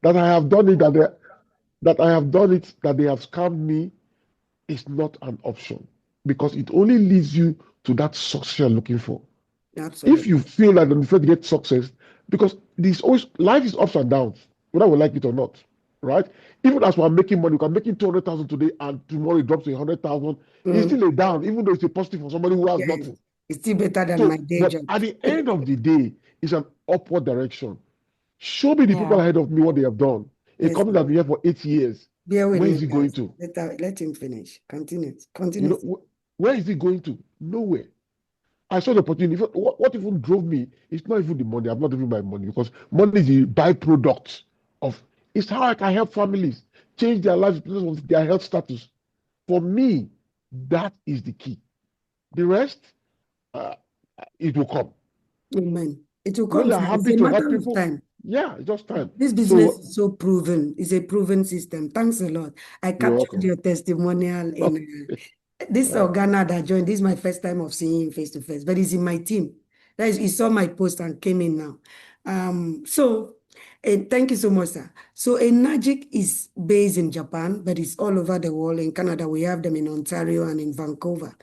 that I have done it, that I have done it, that they have scammed me is not an option because it only leads you to that success you're looking for. If Absolutely. you feel like you to get success, because this always life is ups and downs, whether we like it or not, right? Even as we're making money, we can making 200,000 today, and tomorrow it drops to 100,000. It's Mm, still a down, even though it's a positive for somebody who has yes. nothing. It's still better than my So, day but job. at the end of the day, it's an upward direction. Show me the people Yeah. ahead of me what they have done. A Yes. company that's been here for 8 years, Bear with where me, is it going guys. to? Let him finish. Continue. You Continue. know, where is it going to? Nowhere. I saw the opportunity. What even drove me? It's not even the money. I'm not even my money because money is a byproduct of. It's how I can help families change their lives because of their health status. For me, that is the key. The rest, uh, it will come. Amen. It will When come, you're sir. It's happy a to help matter of people, time. yeah, it's just time. This business So is so proven. It's a proven system. Thanks a lot. I you're captured welcome. your testimonial in this Uh, Ghana that joined. This is my first time of seeing him face to face, but he's in my team. That is, he saw my post and came in now. Thank you so much, sir. So, Enagic is based in Japan, but it's all over the world. In Canada, we have them in Ontario and in Vancouver.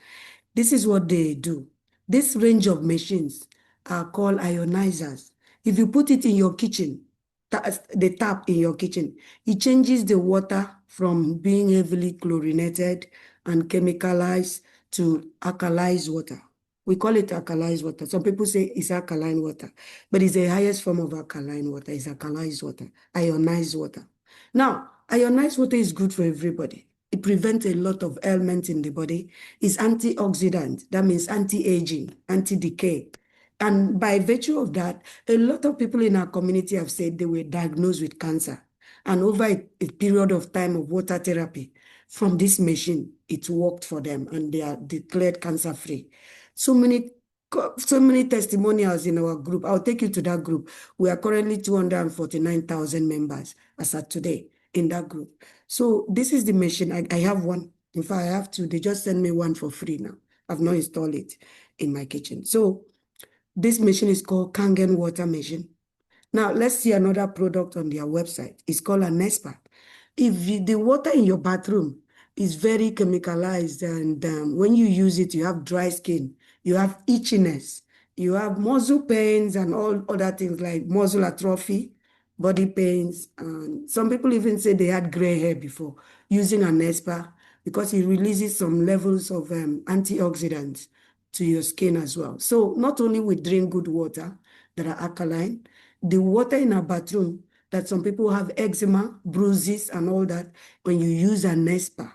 This is what they do. This range of machines are called ionizers. If you put it in your kitchen, the tap in your kitchen, it changes the water from being heavily chlorinated and chemicalized to alkalized water. We call it alkalized water. Some people say it's alkaline water, but it's the highest form of alkaline water. It's alkalized water, ionized water. Now, ionized water is good for everybody. It prevents a lot of ailments in the body. It's antioxidant. That means anti-aging, anti-decay. And by virtue of that, a lot of people in our community have said they were diagnosed with cancer. And over a period of time of water therapy, from this machine, it worked for them and they are declared cancer-free. So many testimonials in our group. I'll take you to that group. We are currently 249,000 members as of today in that group. So this is the machine. I have one. In fact, I have two. They just send me one for free now. I've not installed it in my kitchen. So this machine is called Kangen water machine. Now, let's see another product on their website. It's called a Nespa. If the water in your bathroom is very chemicalized and when you use it, you have dry skin, you have itchiness, you have muscle pains and all other things like muscle atrophy, body pains. And some people even say they had gray hair before using a Nespa because it releases some levels of antioxidants to your skin as well. So not only we drink good water that are alkaline, the water in our bathroom that some people have eczema, bruises, and all that, when you use a Nespa,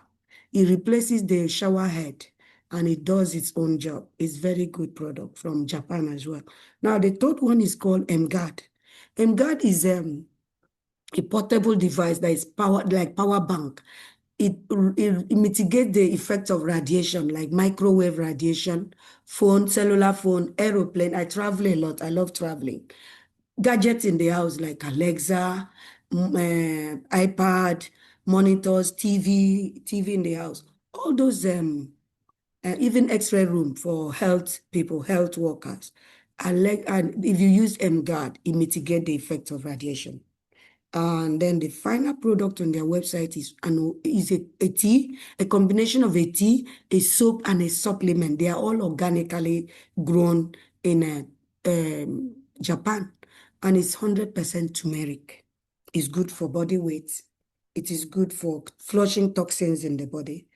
it replaces the shower head and it does its own job. It's very good product from Japan as well. Now, the third one is called MGuard. MGuard is a portable device that is powered like power bank. It mitigates the effects of radiation, like microwave radiation, phone, cellular phone, aeroplane. I travel a lot. I love traveling. Gadgets in the house like Alexa, iPad, monitors, TV in the house. All those, even X-ray room for health people, health workers. And if you use MGuard, it mitigates the effects of radiation. And then the final product on their website is a tea, a combination of a tea, a soap, and a supplement. They are all organically grown in Japan. And it's 100% turmeric. It's good for body weight. It is good for flushing toxins in the body.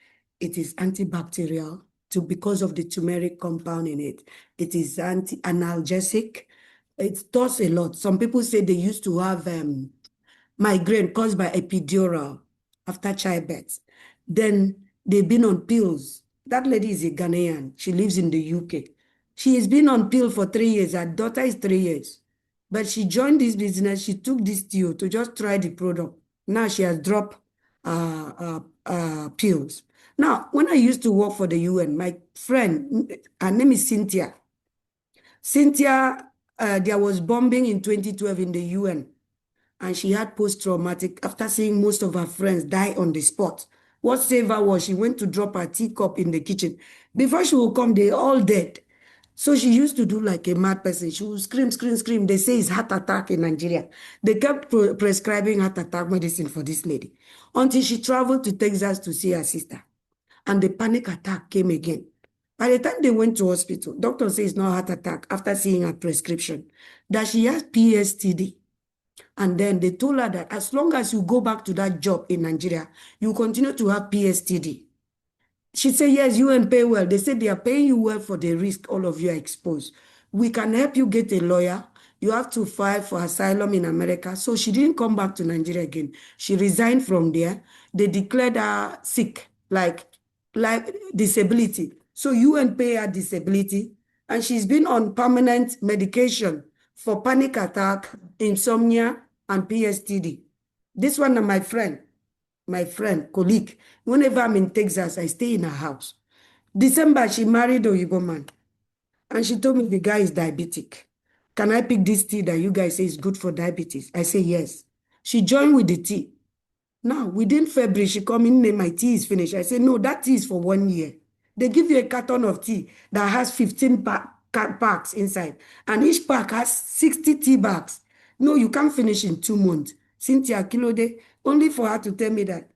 It is antibacterial because of the turmeric compound in it. It is anti-analgesic. It does a lot. Some people say they used to have migraine caused by epidural after childbirth. Then they've been on pills. That lady is a Ghanaian. She lives in the UK. She has been on pill for 3 years. Her daughter is 3 years. But she joined this business. She took this deal to just try the product. Now she has dropped pills. Now, when I used to work for the UN, my friend, her name is Cynthia. Cynthia, there was bombing in 2012 in the UN and she had post-traumatic after seeing most of her friends die on the spot. What saved her was she went to drop her teacup in the kitchen. Before she would come, they all dead. So she used to do like a mad person. She would scream, scream, scream. They say it's heart attack in Nigeria. They kept prescribing heart attack medicine for this lady until she traveled to Texas to see her sister. And the panic attack came again. By the time they went to hospital, doctor says it's not heart attack after seeing her prescription, that she has PSTD. And then they told her that as long as you go back to that job in Nigeria, you continue to have PSTD. She said, yes, UN pay well. They said they are paying you well for the risk all of you are exposed. We can help you get a lawyer. You have to file for asylum in America. So she didn't come back to Nigeria again. She resigned from there. They declared her sick, like disability. So UN pay her disability. And she's been on permanent medication for panic attack, insomnia, and PSTD. This one, my friend, colleague, whenever I'm in Texas, I stay in her house. December, she married a Oyibo man. And she told me the guy is diabetic. Can I pick this tea that you guys say is good for diabetes? I say yes. She joined with the tea. Now, within February, she come in and my tea is finished. I say, no, that tea is for 1 year. They give you a carton of tea that has 15 packs inside. And each pack has 60 tea bags. No, you can't finish in 2 months. Cynthia Kilode, only for her to tell me that,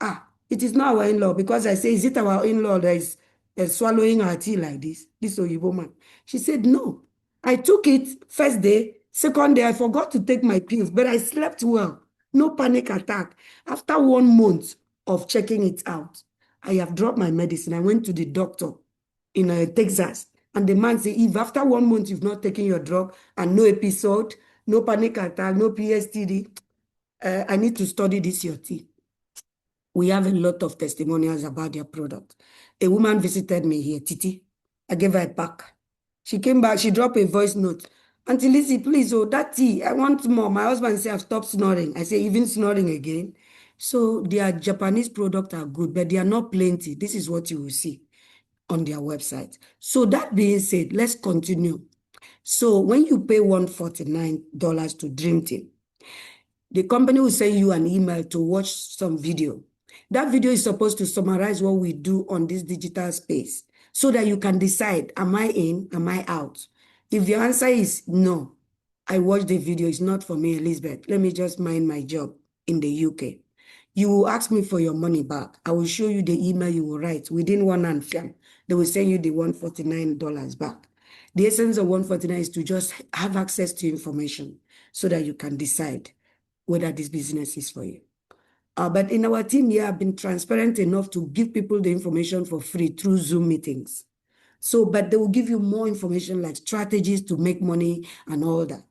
it is not our in-law. Because I say, is it our in-law that is swallowing her tea like this Oyibo man? She said, no. I took it first day, second day, I forgot to take my pills, but I slept well. No panic attack. After 1 month of checking it out, I have dropped my medicine. I went to the doctor in Texas, and the man said, if after 1 month you've not taken your drug and no episode, no panic attack, no PSTD, I need to study this your tea. We have a lot of testimonials about their product. A woman visited me here, Titi. I gave her a pack. She came back, she dropped a voice note. Auntie Lizzie, please, that tea, I want more. My husband said, I've stopped snoring. I say, even snoring again. So their Japanese products are good, but they are not plenty. This is what you will see on their website. So that being said, let's continue. So when you pay $149 to Dream Team, the company will send you an email to watch some video. That video is supposed to summarize what we do on this digital space so that you can decide, am I in, am I out? If your answer is no, I watched the video, it's not for me, Elizabeth. Let me just mind my job in the UK. You will ask me for your money back. I will show you the email you will write within 1 and fiam. They will send you the $149 back. The essence of 149 is to just have access to information so that you can decide whether this business is for you. But in our team here, I've been transparent enough to give people the information for free through Zoom meetings. So, but they will give you more information like strategies to make money and all that.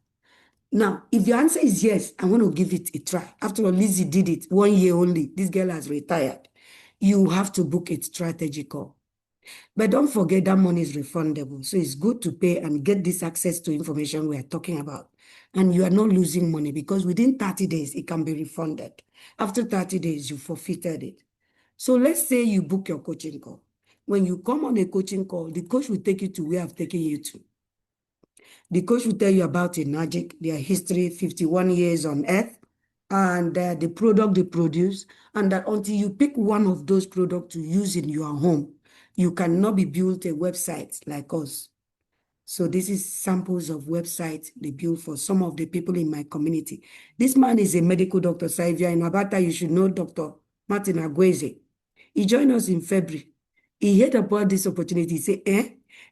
Now, if your answer is yes, I want to give it a try. After all, Lizzie did it 1 year only. This girl has retired. You have to book a strategy call. But don't forget that money is refundable. So it's good to pay and get this access to information we are talking about. And you are not losing money because within 30 days, it can be refunded. After 30 days, you forfeited it. So let's say you book your coaching call. When you come on a coaching call, the coach will take you to where I've taken you to. The coach will tell you about Enagic, their history, 51 years on earth, and the product they produce, and that until you pick one of those products to use in your home, you cannot be built a website like us. So this is samples of websites they build for some of the people in my community. This man is a medical doctor. So if you're in Abata, you should know Dr. Martin Agweze. He joined us in February. He heard about this opportunity. He said,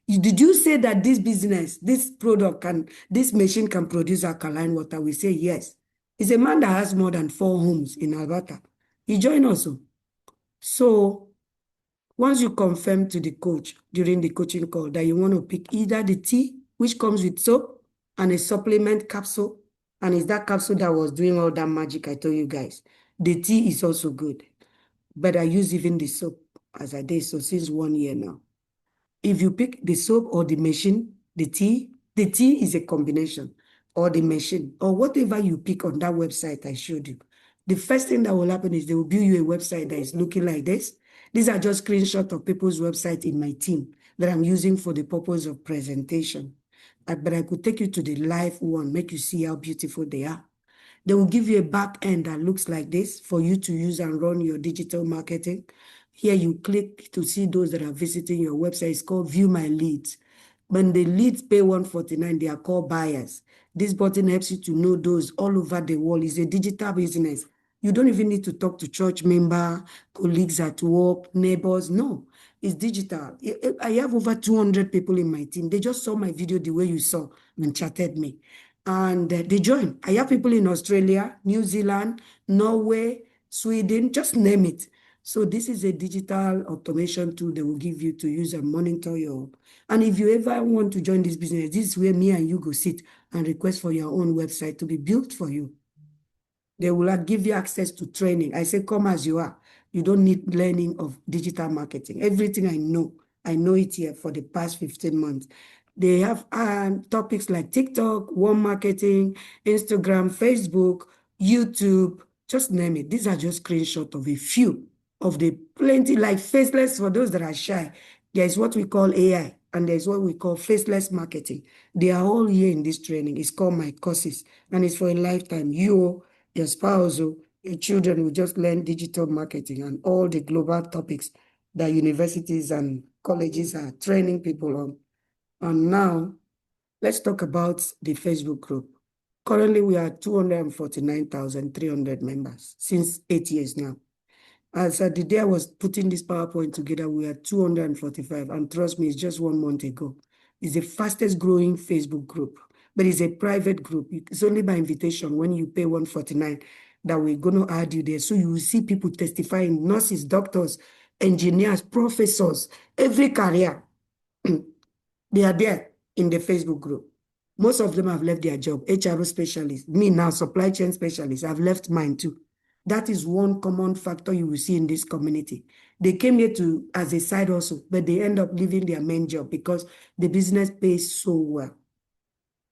did you say that this business, this product, this machine can produce alkaline water? We say yes. He's a man that has more than 4 homes in Alberta. He joined us. So once you confirm to the coach during the coaching call that you want to pick either the tea, which comes with soap, and a supplement capsule, and it's that capsule that was doing all that magic I told you guys. The tea is also good, but I use even the soap as I did so since 1 year now. If you pick the soap or the machine, the tea is a combination, or the machine, or whatever you pick on that website I showed you. The first thing that will happen is they will build you a website that is looking like this. These are just screenshots of people's website in my team that I'm using for the purpose of presentation. But I could take you to the live one, make you see how beautiful they are. They will give you a back end that looks like this for you to use and run your digital marketing. Here you click to see those that are visiting your website. It's called View My Leads. When the leads pay 149, they are called buyers. This button helps you to know those all over the world. It's a digital business. You don't even need to talk to church member, colleagues at work, neighbors. No, it's digital. I have over 200 people in my team. They just saw my video the way you saw and chatted me. And they joined. I have people in Australia, New Zealand, Norway, Sweden, just name it. So this is a digital automation tool they will give you to use and monitor your. And if you ever want to join this business, this is where me and you go sit and request for your own website to be built for you. They will give you access to training. I say, come as you are. You don't need learning of digital marketing. Everything I know it here for the past 15 months. They have topics like TikTok, warm marketing, Instagram, Facebook, YouTube, just name it. These are just screenshots of a few of the plenty, like faceless for those that are shy. There's what we call AI, and there's what we call faceless marketing. They are all here in this training. It's called my courses, and it's for a lifetime. You, your spouse, your children will just learn digital marketing and all the global topics that universities and colleges are training people on. And now, let's talk about the Facebook group. Currently, we are 249,300 members since 8 years now. As the day I was putting this PowerPoint together, we are 245, and trust me, it's just 1 month ago. It's the fastest growing Facebook group, but it's a private group. It's only by invitation when you pay 149 that we're going to add you there. So you will see people testifying, nurses, doctors, engineers, professors, every career. They are there in the Facebook group. Most of them have left their job. HRO specialists, me now, supply chain specialists, I've left mine too. That is one common factor you will see in this community. They came here as a side hustle, but they end up leaving their main job because the business pays so well.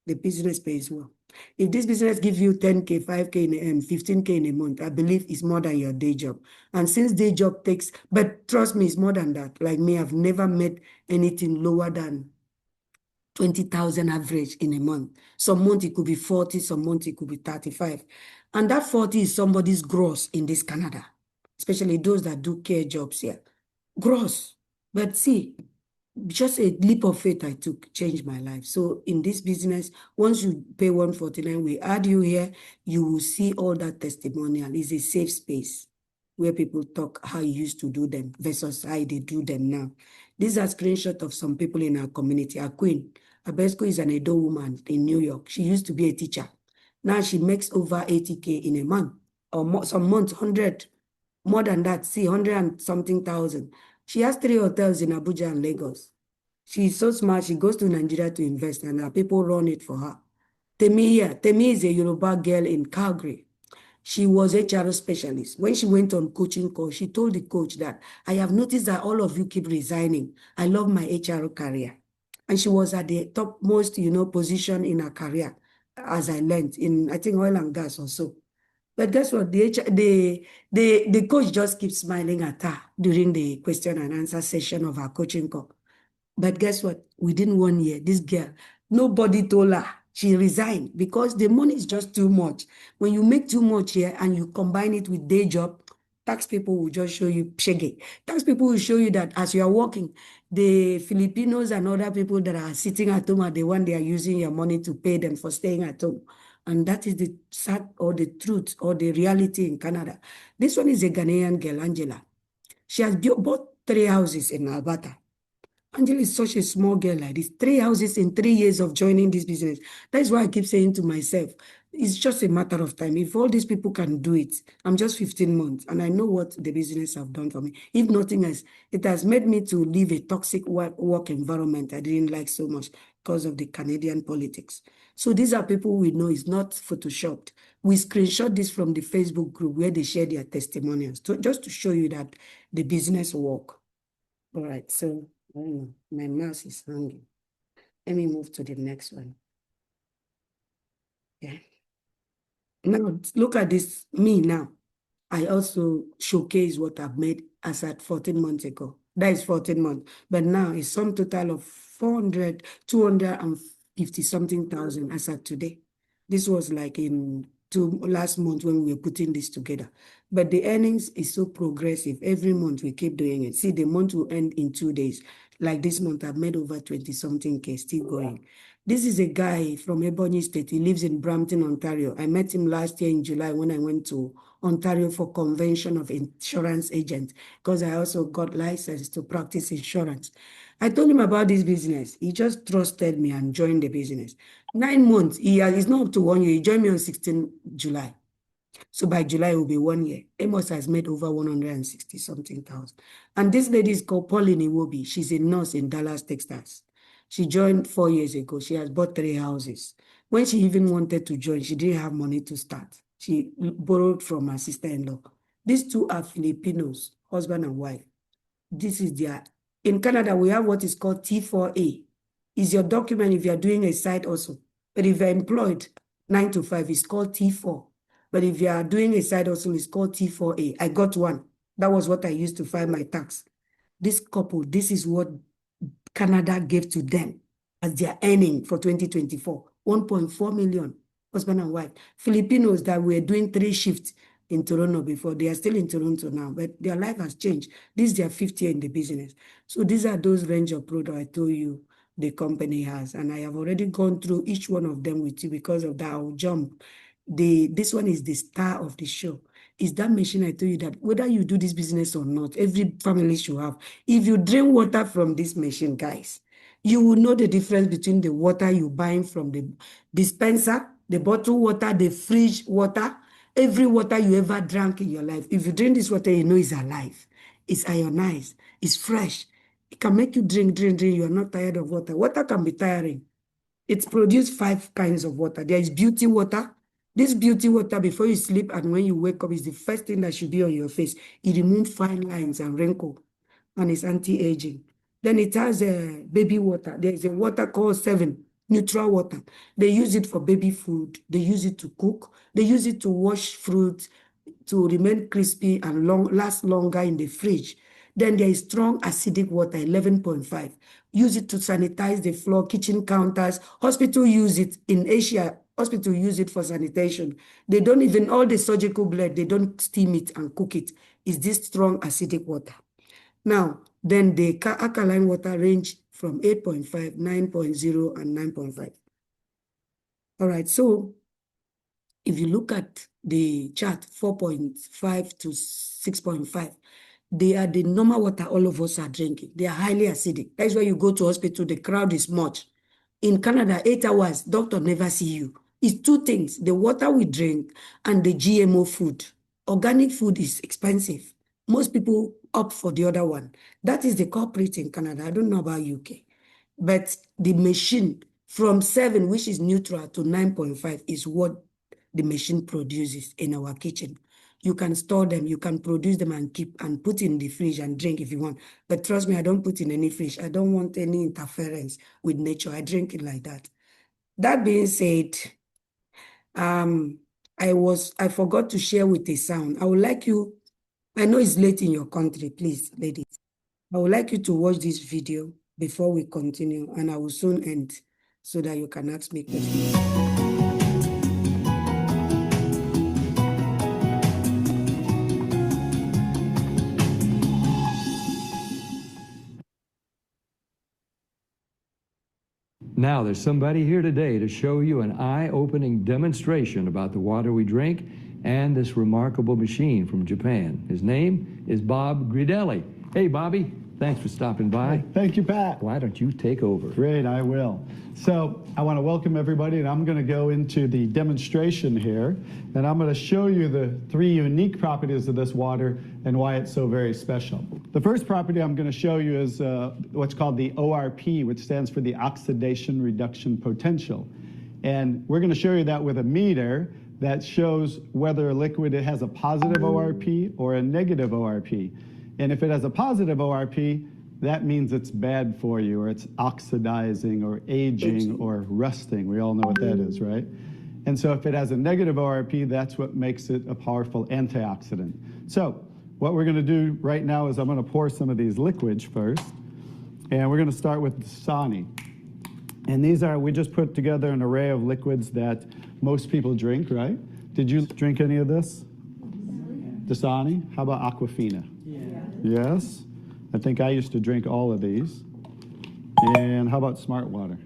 The business pays well. If this business gives you 10K, 5K, and 15K in a month, I believe it's more than your day job. And since day job takes, but trust me, it's more than that. Like me, I've never made anything lower than 20,000 average in a month. Some month it could be 40, some month it could be 35. And that 40 is somebody's gross in this Canada, especially those that do care jobs here. Gross. But see, just a leap of faith I took changed my life. So in this business, once you pay 149, we add you here, you will see all that testimonial. It's a safe space where people talk how you used to do them versus how they do them now. These are screenshots of some people in our community. Our queen, Abesco, is an Edo woman in New York. She used to be a teacher. Now she makes over 80K in a month, or more, some months, 100, more than that, see, 100 and something thousand. She has 3 hotels in Abuja and Lagos. She's so smart, she goes to Nigeria to invest, and our people run it for her. Temi is a Yoruba girl in Calgary. She was a HR specialist. When she went on coaching course, she told the coach that, I have noticed that all of you keep resigning. I love my HR career. And she was at the topmost, position in her career, as I learned, in, I think, oil and gas or so. But guess what? The coach just keeps smiling at her during the question and answer session of our coaching call. But guess what? Within 1 year, this girl, nobody told her. She resigned because the money is just too much. When you make too much here and you combine it with day job, tax people will just show you shege. Tax people will show you that as you are working, the Filipinos and other people that are sitting at home are the one they are using your money to pay them for staying at home. And that is the sad or the truth or the reality in Canada. This one is a Ghanaian girl, Angela. She has bought 3 houses in Alberta. Angela is such a small girl like this. 3 houses in 3 years of joining this business. That's why I keep saying to myself, it's just a matter of time. If all these people can do it, I'm just 15 months and I know what the business have done for me. If nothing else, it has made me to leave a toxic work environment I didn't like so much because of the Canadian politics. So these are people we know is not photoshopped. We screenshot this from the Facebook group where they share their testimonials, just to show you that the business work. All right, so my mouse is hanging. Let me move to the next one. Yeah. Now, look at this, me now. I also showcase what I've made as at 14 months ago. That is 14 months. But now it's some total of 250 something thousand as at today. This was like in last month when we were putting this together. But the earnings is so progressive. Every month we keep doing it. See, the month will end in 2 days. Like this month, I've made over 20-something K, still going. This is a guy from Ebonyi State. He lives in Brampton, Ontario. I met him last year in July when I went to Ontario for convention of insurance agents, because I also got licensed to practice insurance. I told him about this business. He just trusted me and joined the business. 9 months, he's not up to 1 year. He joined me on 16 July. So by July, it will be 1 year. Amos has made over 160-something thousand. And this lady is called Pauline Iwobi. She's a nurse in Dallas, Texas. She joined 4 years ago. She has bought 3 houses. When she even wanted to join, she didn't have money to start. She borrowed from her sister-in-law. These two are Filipinos, husband and wife. This is in Canada, we have what is called T4A. Is your document if you're doing a side also. But if you're employed 9 to 5, it's called T4. But if you are doing a side hustle, it's called T4A. I got one. That was what I used to file my tax. This couple, this is what Canada gave to them as their earning for 2024. 1.4 million, husband and wife. Filipinos that were doing 3 shifts in Toronto before, they are still in Toronto now, but their life has changed. This is their 5th year in the business. So these are those range of products I told you the company has. And I have already gone through each one of them with you. Because of that, I'll jump. This one is the star of the show. Is that machine I told you that whether you do this business or not, every family should have. If you drink water from this machine, guys, you will know the difference between the water you're buying from the dispenser, the bottled water, the fridge water, every water you ever drank in your life. If you drink this water, you know it's alive. It's ionized. It's fresh. It can make you drink. You're not tired of water. Water can be tiring. It's produced 5 kinds of water. There is beauty water. This beauty water, before you sleep and when you wake up, is the first thing that should be on your face. It removes fine lines and wrinkles, and it's anti-aging. Then it has baby water. There is a water called 7, neutral water. They use it for baby food. They use it to cook. They use it to wash fruit, to remain crispy and last longer in the fridge. Then there is strong acidic water, 11.5. Use it to sanitize the floor, kitchen counters. Hospital use it. In Asia, hospital use it for sanitation. They don't even, all the surgical blood, they don't steam it and cook it. It's this strong acidic water. Now, then the alkaline water range from 8.5, 9.0, and 9.5. All right, so if you look at the chart, 4.5 to 6.5, they are the normal water all of us are drinking. They are highly acidic. That's why you go to hospital, the crowd is much. In Canada, 8 hours, doctor never see you. It's 2 things, the water we drink and the GMO food. Organic food is expensive. Most people opt for the other one. That is the culprit in Canada. I don't know about UK. But the machine from 7, which is neutral, to 9.5 is what the machine produces in our kitchen. You can store them, you can produce them and keep and put in the fridge and drink if you want. But trust me, I don't put in any fridge. I don't want any interference with nature. I drink it like that. That being said, I forgot to share with a sound. I would like you, I know it's late in your country, please, ladies. I would like you to watch this video before we continue, and I will soon end so that you can ask me questions. Now, there's somebody here today to show you an eye-opening demonstration about the water we drink and this remarkable machine from Japan. His name is Bob Gridelli. Hey, Bobby, thanks for stopping by. Thank you, Pat. Why don't you take over? Great, I will. So I want to welcome everybody, and I'm going to go into the demonstration here, and I'm going to show you the 3 unique properties of this water and why it's so very special. The first property I'm going to show you is what's called the ORP, which stands for the oxidation reduction potential. And we're going to show you that with a meter that shows whether a liquid has a positive ORP or a negative ORP. And if it has a positive ORP, that means it's bad for you, or it's oxidizing or aging or rusting. We all know what that is, right? And so if it has a negative ORP, that's what makes it a powerful antioxidant. So what we're going to do right now is I'm going to pour some of these liquids first, and we're going to start with Dasani. And these are, we just put together an array of liquids that most people drink, right? Did you drink any of this? Dasani? How about Aquafina? Yes. I think I used to drink all of these. And how about Smart Water?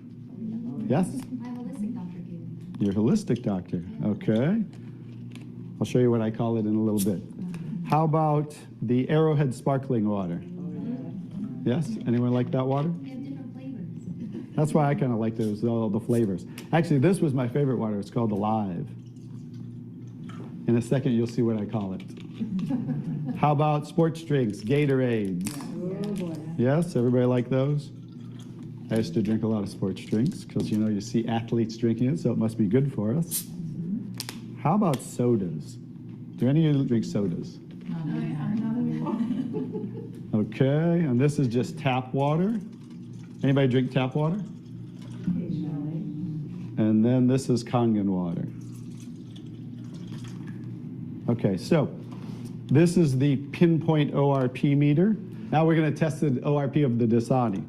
Yes? My holistic doctor gave me. Your holistic doctor. Okay. I'll show you what I call it in a little bit. How about the Arrowhead sparkling water? Yes? Anyone like that water? They have different flavors. That's why I kind of like those, all the flavors. Actually, this was my favorite water. It's called Alive. In a second, you'll see what I call it. How about sports drinks, Gatorades? Yes, everybody like those? I used to drink a lot of sports drinks because, you know, you see athletes drinking it, so it must be good for us. How about sodas? Do any of you drink sodas? Okay, and this is just tap water. Anybody drink tap water? And then this is Kangen water. Okay, so this is the pinpoint ORP meter. Now we're going to test the ORP of the Dasani.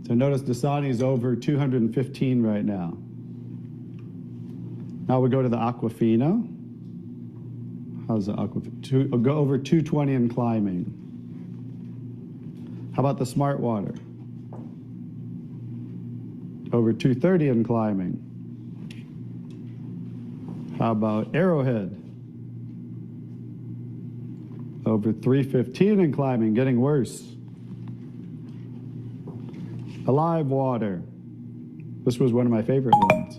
So notice Dasani is over 215 right now. Now we go to the Aquafina. How's the Aquafina? Go over 220 and climbing. How about the Smart Water? Over 230 and climbing. How about Arrowhead? Over 315 and climbing, getting worse. Alive Water. This was one of my favorite ones.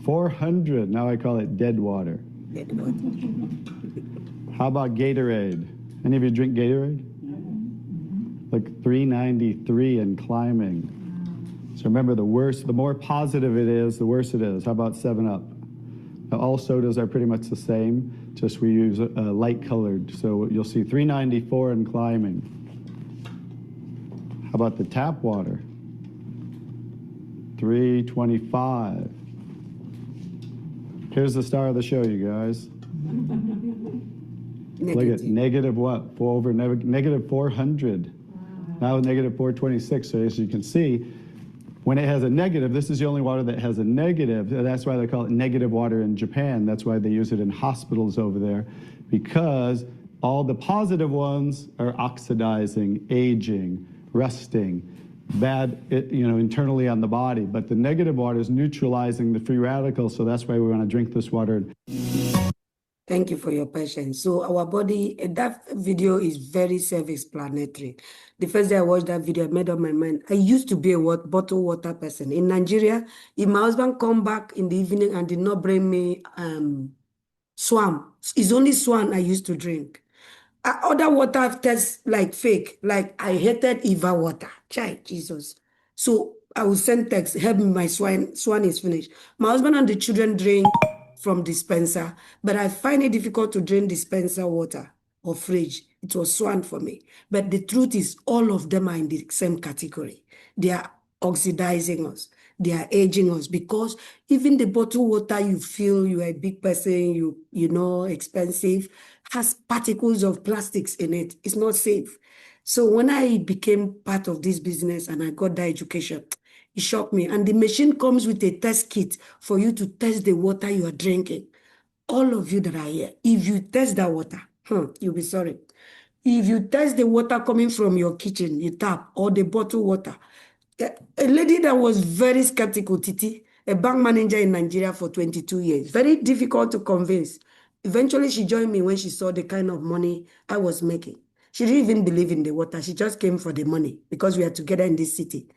400, now I call it dead water. How about Gatorade? Any of you drink Gatorade? Like 393 and climbing. So remember, the more positive it is, the worse it is. How about 7-Up? Now, all sodas are pretty much the same, just we use light colored. So you'll see 394 and climbing. How about the tap water? 325. Here's the star of the show, you guys. Look at negative what? Negative 400. Now negative 426. So as you can see, when it has a negative, this is the only water that has a negative. That's why they call it negative water in Japan. That's why they use it in hospitals over there, because all the positive ones are oxidizing, aging, rusting, bad, internally on the body. But the negative water is neutralizing the free radicals. So that's why we want to drink this water. Thank you for your patience. So our body, that video is very self-explanatory. The first day I watched that video, I made up my mind. I used to be a bottled water person. In Nigeria, if my husband come back in the evening and did not bring me Swan, it's only Swan I used to drink. Other water tastes like fake. Like I hated Eva water. Chai, Jesus. So I will send text, help me, my Swan is finished. My husband and the children drink from dispenser, but I find it difficult to drink dispenser water or fridge. It was Swan for me. But the truth is, all of them are in the same category. They are oxidizing us. They are aging us, because even the bottled water you feel you are a big person, you know, expensive, has particles of plastics in it. It's not safe. So when I became part of this business and I got that education, it shocked me. And the machine comes with a test kit for you to test the water you are drinking. All of you that are here, if you test that water, you'll be sorry. If you test the water coming from your kitchen, your tap, or the bottled water, a lady that was very skeptical, Titi, a bank manager in Nigeria for 22 years, very difficult to convince. Eventually, she joined me when she saw the kind of money I was making. She didn't even believe in the water. She just came for the money because we are together in this city.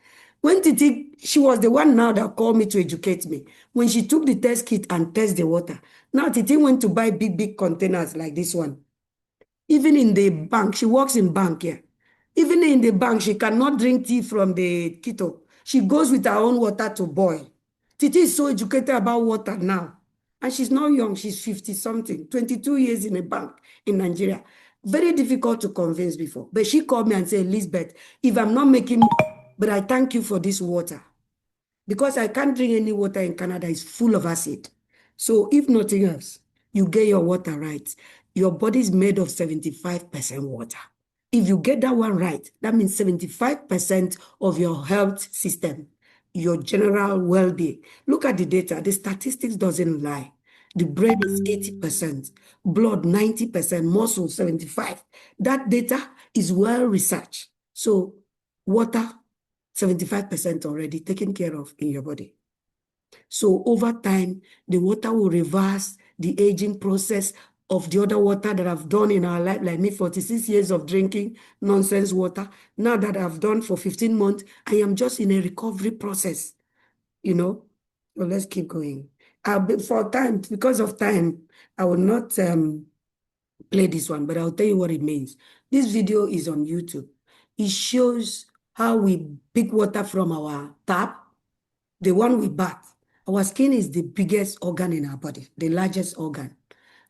When Titi, she was the one now that called me to educate me. When she took the test kit and tested the water, now Titi went to buy big containers like this one. Even in the bank, she works in bank here. Even in the bank, she cannot drink tea from the keto. She goes with her own water to boil. Titi is so educated about water now. And she's not young, she's 50-something, 22 years in a bank in Nigeria. Very difficult to convince before. But she called me and said, Elizabeth, if I'm not making, but I thank you for this water. Because I can't drink any water in Canada, it's full of acid. So if nothing else, you get your water right. Your body is made of 75% water. If you get that one right, that means 75% of your health system your general well-being. Look at the data. The statistics doesn't lie. The brain is 80%, blood 90%, muscle 75%. That data is well researched. So water 75% already taken care of in your body. So over time, the water will reverse the aging process of the other water that I've done in our life, like me, 46 years of drinking nonsense water. Now that I've done for 15 months, I am just in a recovery process, you know. So let's keep going. Because of time, I will not play this one, but I'll tell you what it means. This video is on YouTube. It shows how we pick water from our tap, the one we bath. Our skin is the biggest organ in our body, the largest organ.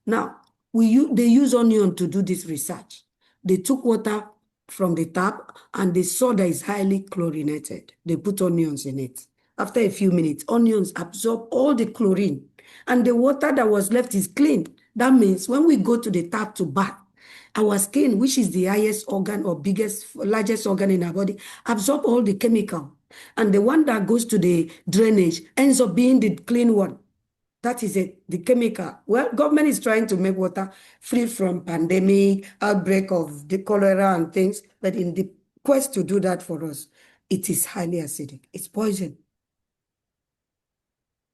Now, they use onion to do this research. They took water from the tap and they saw that it's highly chlorinated. They put onions in it. After a few minutes, onions absorb all the chlorine and the water that was left is clean. That means when we go to the tap to bath, our skin, which is the highest organ or largest organ in our body, absorb all the chemical. And the one that goes to the drainage ends up being the clean one. That is it, the chemical. Well, government is trying to make water free from pandemic, outbreak of the cholera and things. But in the quest to do that for us, it is highly acidic. It's poison.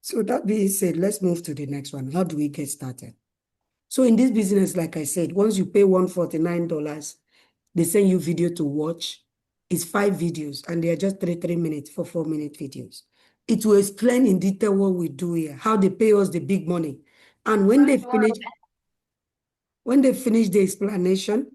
So that being said, let's move to the next one. How do we get started? So in this business, like I said, once you pay $149, they send you video to watch. It's 5 videos, and they are just 3 minutes for 4-minute videos. It will explain in detail what we do here, how they pay us the big money. And when they finish the explanation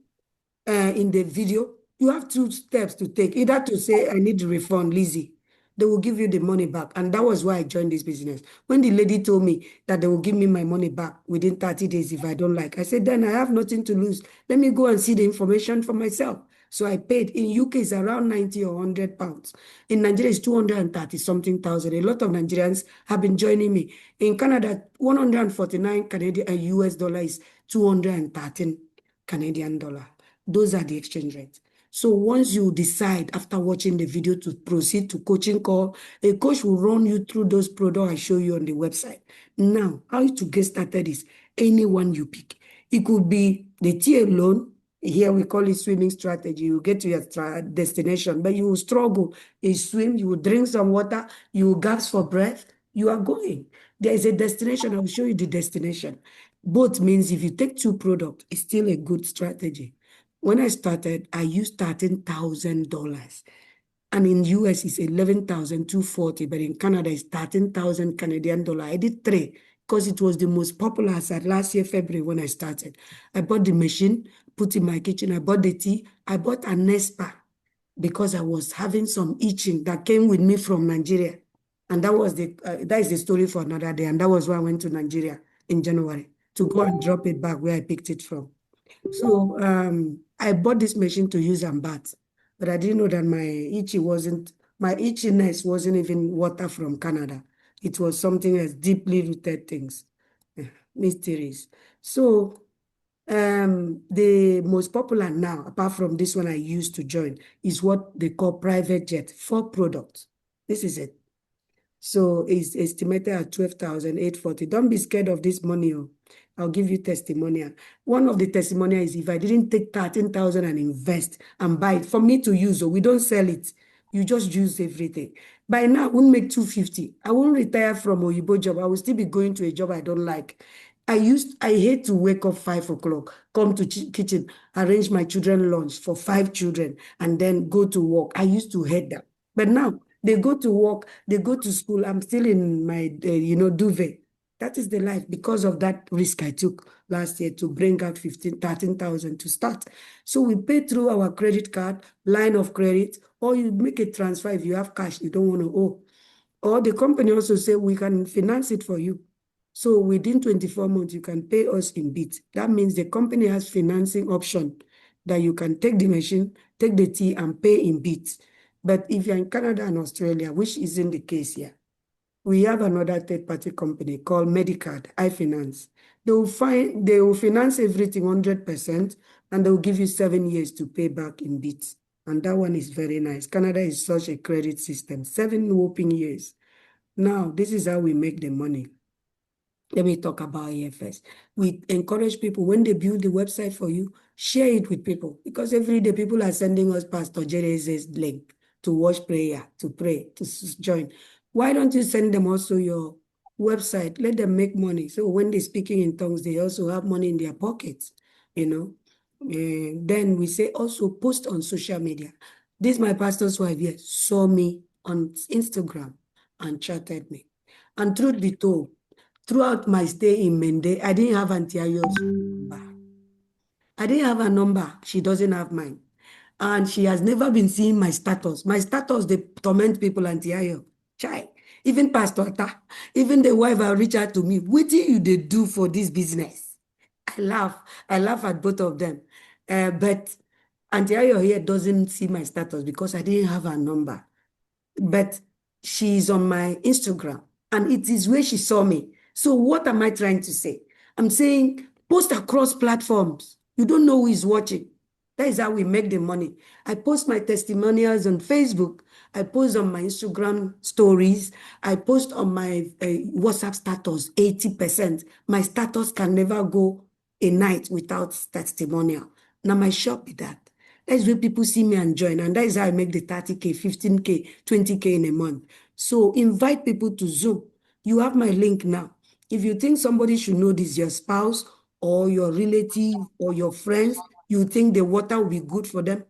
in the video, you have 2 steps to take. Either to say, I need the refund, Lizzie. They will give you the money back. And that was why I joined this business. When the lady told me that they will give me my money back within 30 days if I don't like, I said, then I have nothing to lose. Let me go and see the information for myself. So I paid. In UK, it's around 90 or 100 pounds. In Nigeria, it's 230 something thousand. A lot of Nigerians have been joining me. In Canada, 149 Canadian and US dollar is 213 Canadian dollar. Those are the exchange rates. So once you decide after watching the video to proceed to coaching call, a coach will run you through those products I show you on the website. Now, how to get started is anyone you pick. It could be the tea alone. Here we call it swimming strategy. You get to your destination, but you will struggle. You swim, you will drink some water, you will gasp for breath. You are going. There is a destination. I will show you the destination. Both means if you take 2 products, it's still a good strategy. When I started, I used $13,000. And in US, it's $11,240. But in Canada, it's 13,000 Canadian dollar. I did 3 because it was the most popular as at last year, February, when I started. I bought the machine, put in my kitchen. I bought the tea. I bought an Nespa because I was having some itching that came with me from Nigeria. And that is the story for another day. And that was why I went to Nigeria in January to go and drop it back where I picked it from. So I bought this machine to use and bath, but I didn't know that my itchiness wasn't even water from Canada. It was something as deeply rooted things, mysteries. So the most popular now, apart from this one I used to join, is what they call private jet, 4 products. This is it. So it's estimated at 12,840. Don't be scared of this money. I'll give you testimonial. One of the testimonial is if I didn't take 13,000 and invest and buy it for me to use, so we don't sell it. You just use everything. By now, I won't make 250. I won't retire from Oyibo job. I will still be going to a job I don't like. I hate to wake up 5 o'clock, come to kitchen, arrange my children lunch for 5 children, and then go to work. I used to hate that. But now, they go to work, they go to school. I'm still in my, duvet. That is the life because of that risk I took last year to bring out 13,000 to start. So we pay through our credit card, line of credit, or you make a transfer if you have cash you don't want to owe. Or the company also say we can finance it for you. So within 24 months, you can pay us in bits. That means the company has financing option that you can take the machine, take the tea and pay in bits. But if you're in Canada and Australia, which isn't the case here, we have another third-party company called Medicard, iFinance. They will finance everything 100%, and they will give you 7 years to pay back in bits. And that one is very nice. Canada is such a credit system, 7 whopping years. Now, this is how we make the money. Let me talk about EFS. We encourage people, when they build the website for you, share it with people, because every day people are sending us Pastor Jerez's link to watch prayer, to pray, to join. Why don't you send them also your website? Let them make money. So when they're speaking in tongues, they also have money in their pockets, you know. Then we say also post on social media. This my pastor's wife here saw me on Instagram and chatted me. And truth be told, throughout my stay in Mende, I didn't have Auntie Ayo's number. I didn't have her number. She doesn't have mine. And she has never been seeing my status. My status, they torment people, Auntie Ayo. Chai. Even Pastor Ta, even the wife will reach out to me. What do you they do for this business? I laugh. I laugh at both of them. But Auntie Ayo here doesn't see my status because I didn't have her number. But she's on my Instagram, and it is where she saw me. So what am I trying to say? I'm saying post across platforms. You don't know who is watching. That is how we make the money. I post my testimonials on Facebook. I post on my Instagram stories. I post on my WhatsApp status, 80%. My status can never go a night without testimonial. Now my shop is that. That's where people see me and join. And that is how I make the 30K, 15K, 20K in a month. So invite people to Zoom. You have my link now. If you think somebody should know this, your spouse or your relative or your friends, you think the water will be good for them,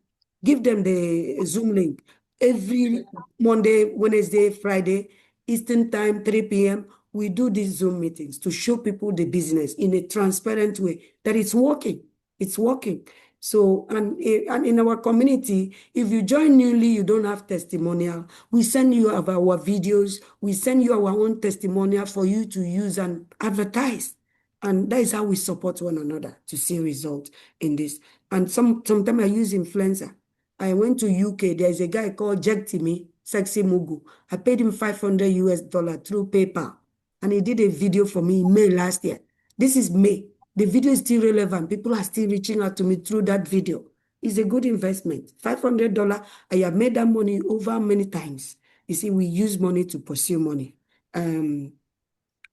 give them the Zoom link. Every Monday, Wednesday, Friday, Eastern time, 3 p.m., we do these Zoom meetings to show people the business in a transparent way that it's working. It's working. So, and in our community, if you join newly, you don't have testimonial. We send you our videos. We send you our own testimonial for you to use and advertise. And that is how we support one another to see results in this. And sometimes I use influencer. I went to UK. There is a guy called Jack Timmy, Sexy Mugu. I paid him $500 through PayPal. And he did a video for me in May last year. This is May. The video is still relevant. People are still reaching out to me through that video. It's a good investment. $500, I have made that money over many times. You see, we use money to pursue money.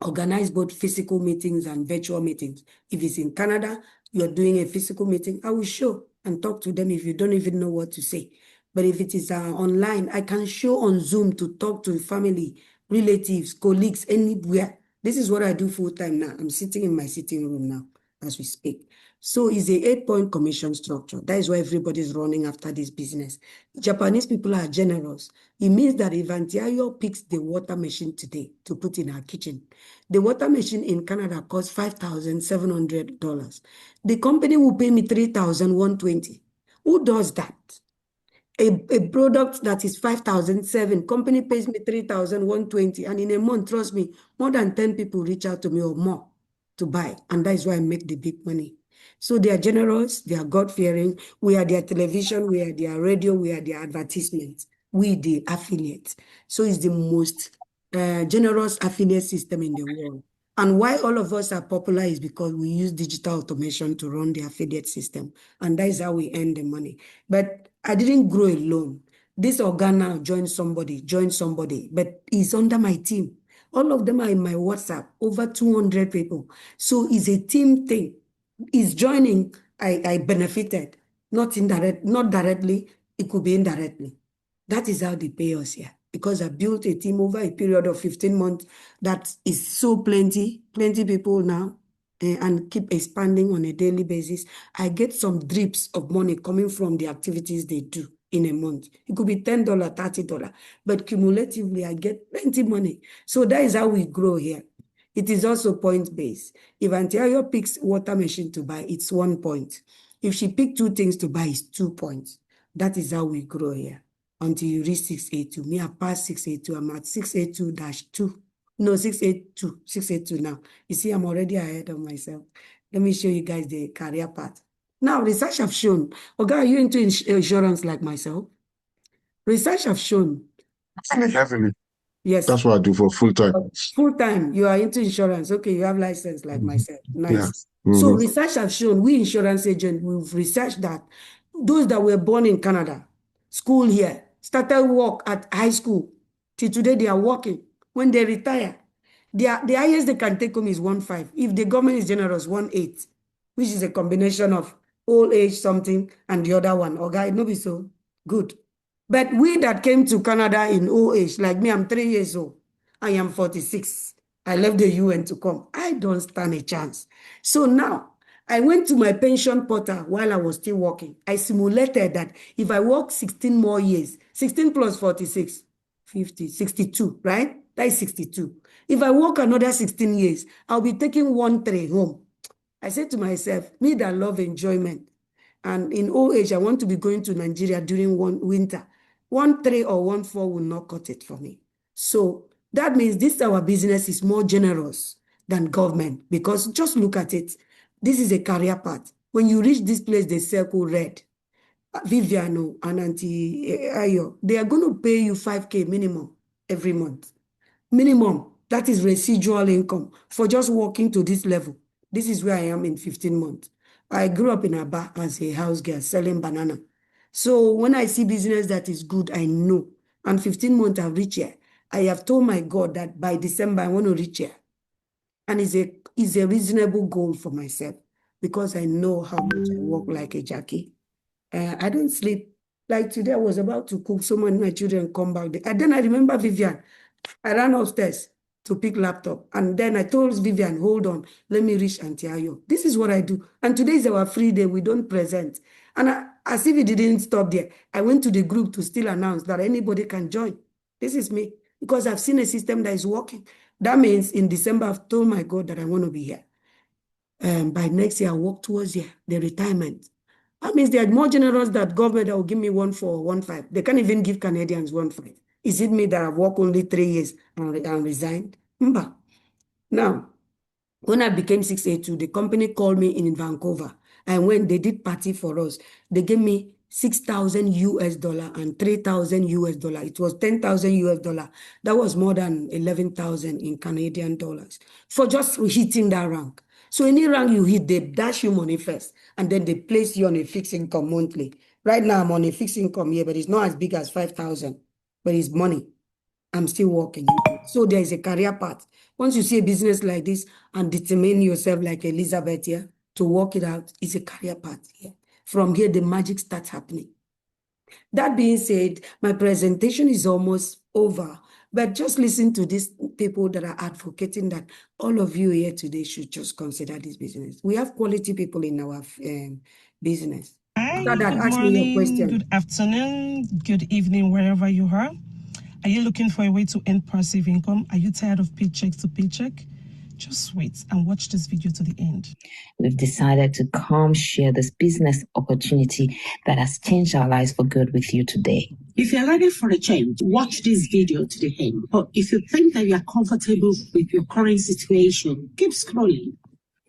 Organize both physical meetings and virtual meetings. If it's in Canada, you're doing a physical meeting, I will show and talk to them if you don't even know what to say. But if it is online, I can show on Zoom to talk to family, relatives, colleagues, anywhere. This is what I do full time now. I'm sitting in my sitting room now as we speak. So it's a 8-point commission structure. That is why everybody's running after this business. Japanese people are generous. It means that if Auntie Ayo picks the water machine today to put in her kitchen, the water machine in Canada costs $5,700. The company will pay me $3,120. Who does that? A product that is $5,007, company pays me $3,120, and in a month, trust me, more than 10 people reach out to me or more to buy, and that is why I make the big money. So they are generous, they are God-fearing, we are their television, we are their radio, we are their advertisements, we the affiliates. So it's the most generous affiliate system in the world. And why all of us are popular is because we use digital automation to run the affiliate system, and that is how we earn the money. But I didn't grow alone. This organ now joined somebody, but he's under my team. All of them are in my WhatsApp, over 200 people. So it's a team thing. He's joining, I benefited, not directly, it could be indirectly. That is how they pay us here. Because I built a team over a period of 15 months that is so plenty people now, and keep expanding on a daily basis. I get some drips of money coming from the activities they do in a month. It could be $10, $30, but cumulatively I get plenty money. So that is how we grow here. It is also point-based. If Auntie Ayo picks water machine to buy, it's 1 point. If she picks 2 things to buy, it's 2 points. That is how we grow here. Until you reach 682. Me, I passed 682. I'm at 682-2. No, 682 now. You see, I'm already ahead of myself. Let me show you guys the career path. Now, research have shown. Okay, are you into insurance like myself? Research have shown. Heavily. Yes. That's what I do for full time. Full time, you are into insurance. Okay, you have license like myself. Nice. Yeah. So research have shown, we insurance agents, we've researched that those that were born in Canada, school here, started work at high school. Till today, they are working. When they retire, the highest they can take home is 1.5. If the government is generous, 1.8, which is a combination of old age something and the other one. Okay, no be so good. But we that came to Canada in old age, like me, I'm 3 years old. I am 46. I left the UN to come. I don't stand a chance. So now, I went to my pension portal while I was still working. I simulated that if I work 16 more years, 16 plus 46, 50, 62, right? That is 62. If I work another 16 years, I'll be taking 1 3 home. I said to myself, me that love enjoyment, and in old age, I want to be going to Nigeria during winter. 1 3 or 1 4 will not cut it for me. So that means this our business is more generous than government, because just look at it. This is a career path. When you reach this place, they circle red. Viviano and Auntie Ayo, they are going to pay you 5K minimum every month. Minimum. That is residual income for just working to this level. This is where I am in 15 months. I grew up in Aba as a house girl selling banana. So when I see business that is good, I know. And 15 months I've reached here. I have told my God that by December I want to reach here. And it's a reasonable goal for myself because I know how much I work like a Jackie. I don't sleep. Like today I was about to cook, so when my children come back. And then I remember Vivian. I ran upstairs to pick laptop. And then I told Vivian, hold on, let me reach Auntie Ayo. This is what I do. And today is our free day. We don't present. And as if it didn't stop there, I went to the group to still announce that anybody can join. This is me. Because I've seen a system that is working. That means in December, I've told my God that I want to be here. By next year, I'll work towards the retirement. That means they are more generous than government that will give me 1 4 or 1 5. They can't even give Canadians 1 5. Is it me that I've worked only 3 years and resigned? Mba. Now, when I became 682, the company called me in Vancouver. And when they did party for us, they gave me $6,000 and $3,000. It was $10,000. That was more than 11,000 in Canadian dollars for just hitting that rank. So any rank you hit, they dash you money first, and then they place you on a fixed income monthly. Right now, I'm on a fixed income here, but it's not as big as 5,000, but it's money. I'm still working. So there is a career path. Once you see a business like this and determine yourself like Elizabeth here to work it out, it's a career path here. From here, the magic starts happening. That being said, my presentation is almost over, but just listen to these people that are advocating that all of you here today should just consider this business. We have quality people in our business. Hi, So that, good ask me your morning, question. good afternoon, good evening, wherever you are. Are you looking for a way to earn passive income? Are you tired of paycheck to paycheck? Just wait and watch this video to the end. We've decided to come share this business opportunity that has changed our lives for good with you today. If you're ready for a change, watch this video to the end. But if you think that you are comfortable with your current situation, keep scrolling.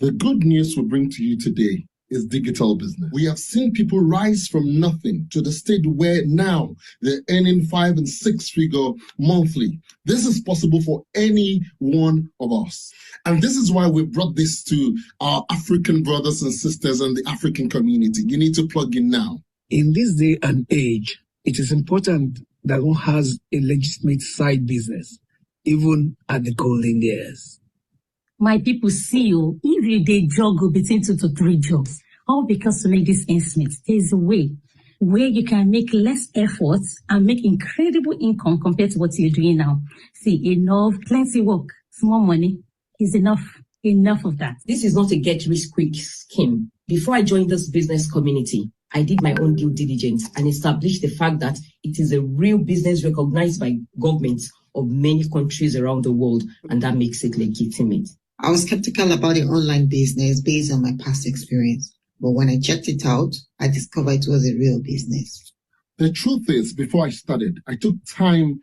The good news we bring to you today is digital business. We have seen people rise from nothing to the state where now they're earning 5 and 6 figure monthly. This is possible for any one of us. And this is why we brought this to our African brothers and sisters and the African community. You need to plug in now. In this day and age, it is important that one has a legitimate side business, even at the golden years. My people see you, if they juggle between 2 to 3 jobs, all because to make this ends meet, there's a way where you can make less effort and make incredible income compared to what you're doing now. See, plenty work, small money is enough of that. This is not a get-rich-quick scheme. Before I joined this business community, I did my own due diligence and established the fact that it is a real business recognized by governments of many countries around the world, and that makes it legitimate. I was skeptical about the online business based on my past experience. But when I checked it out, I discovered it was a real business. The truth is, before I started, I took time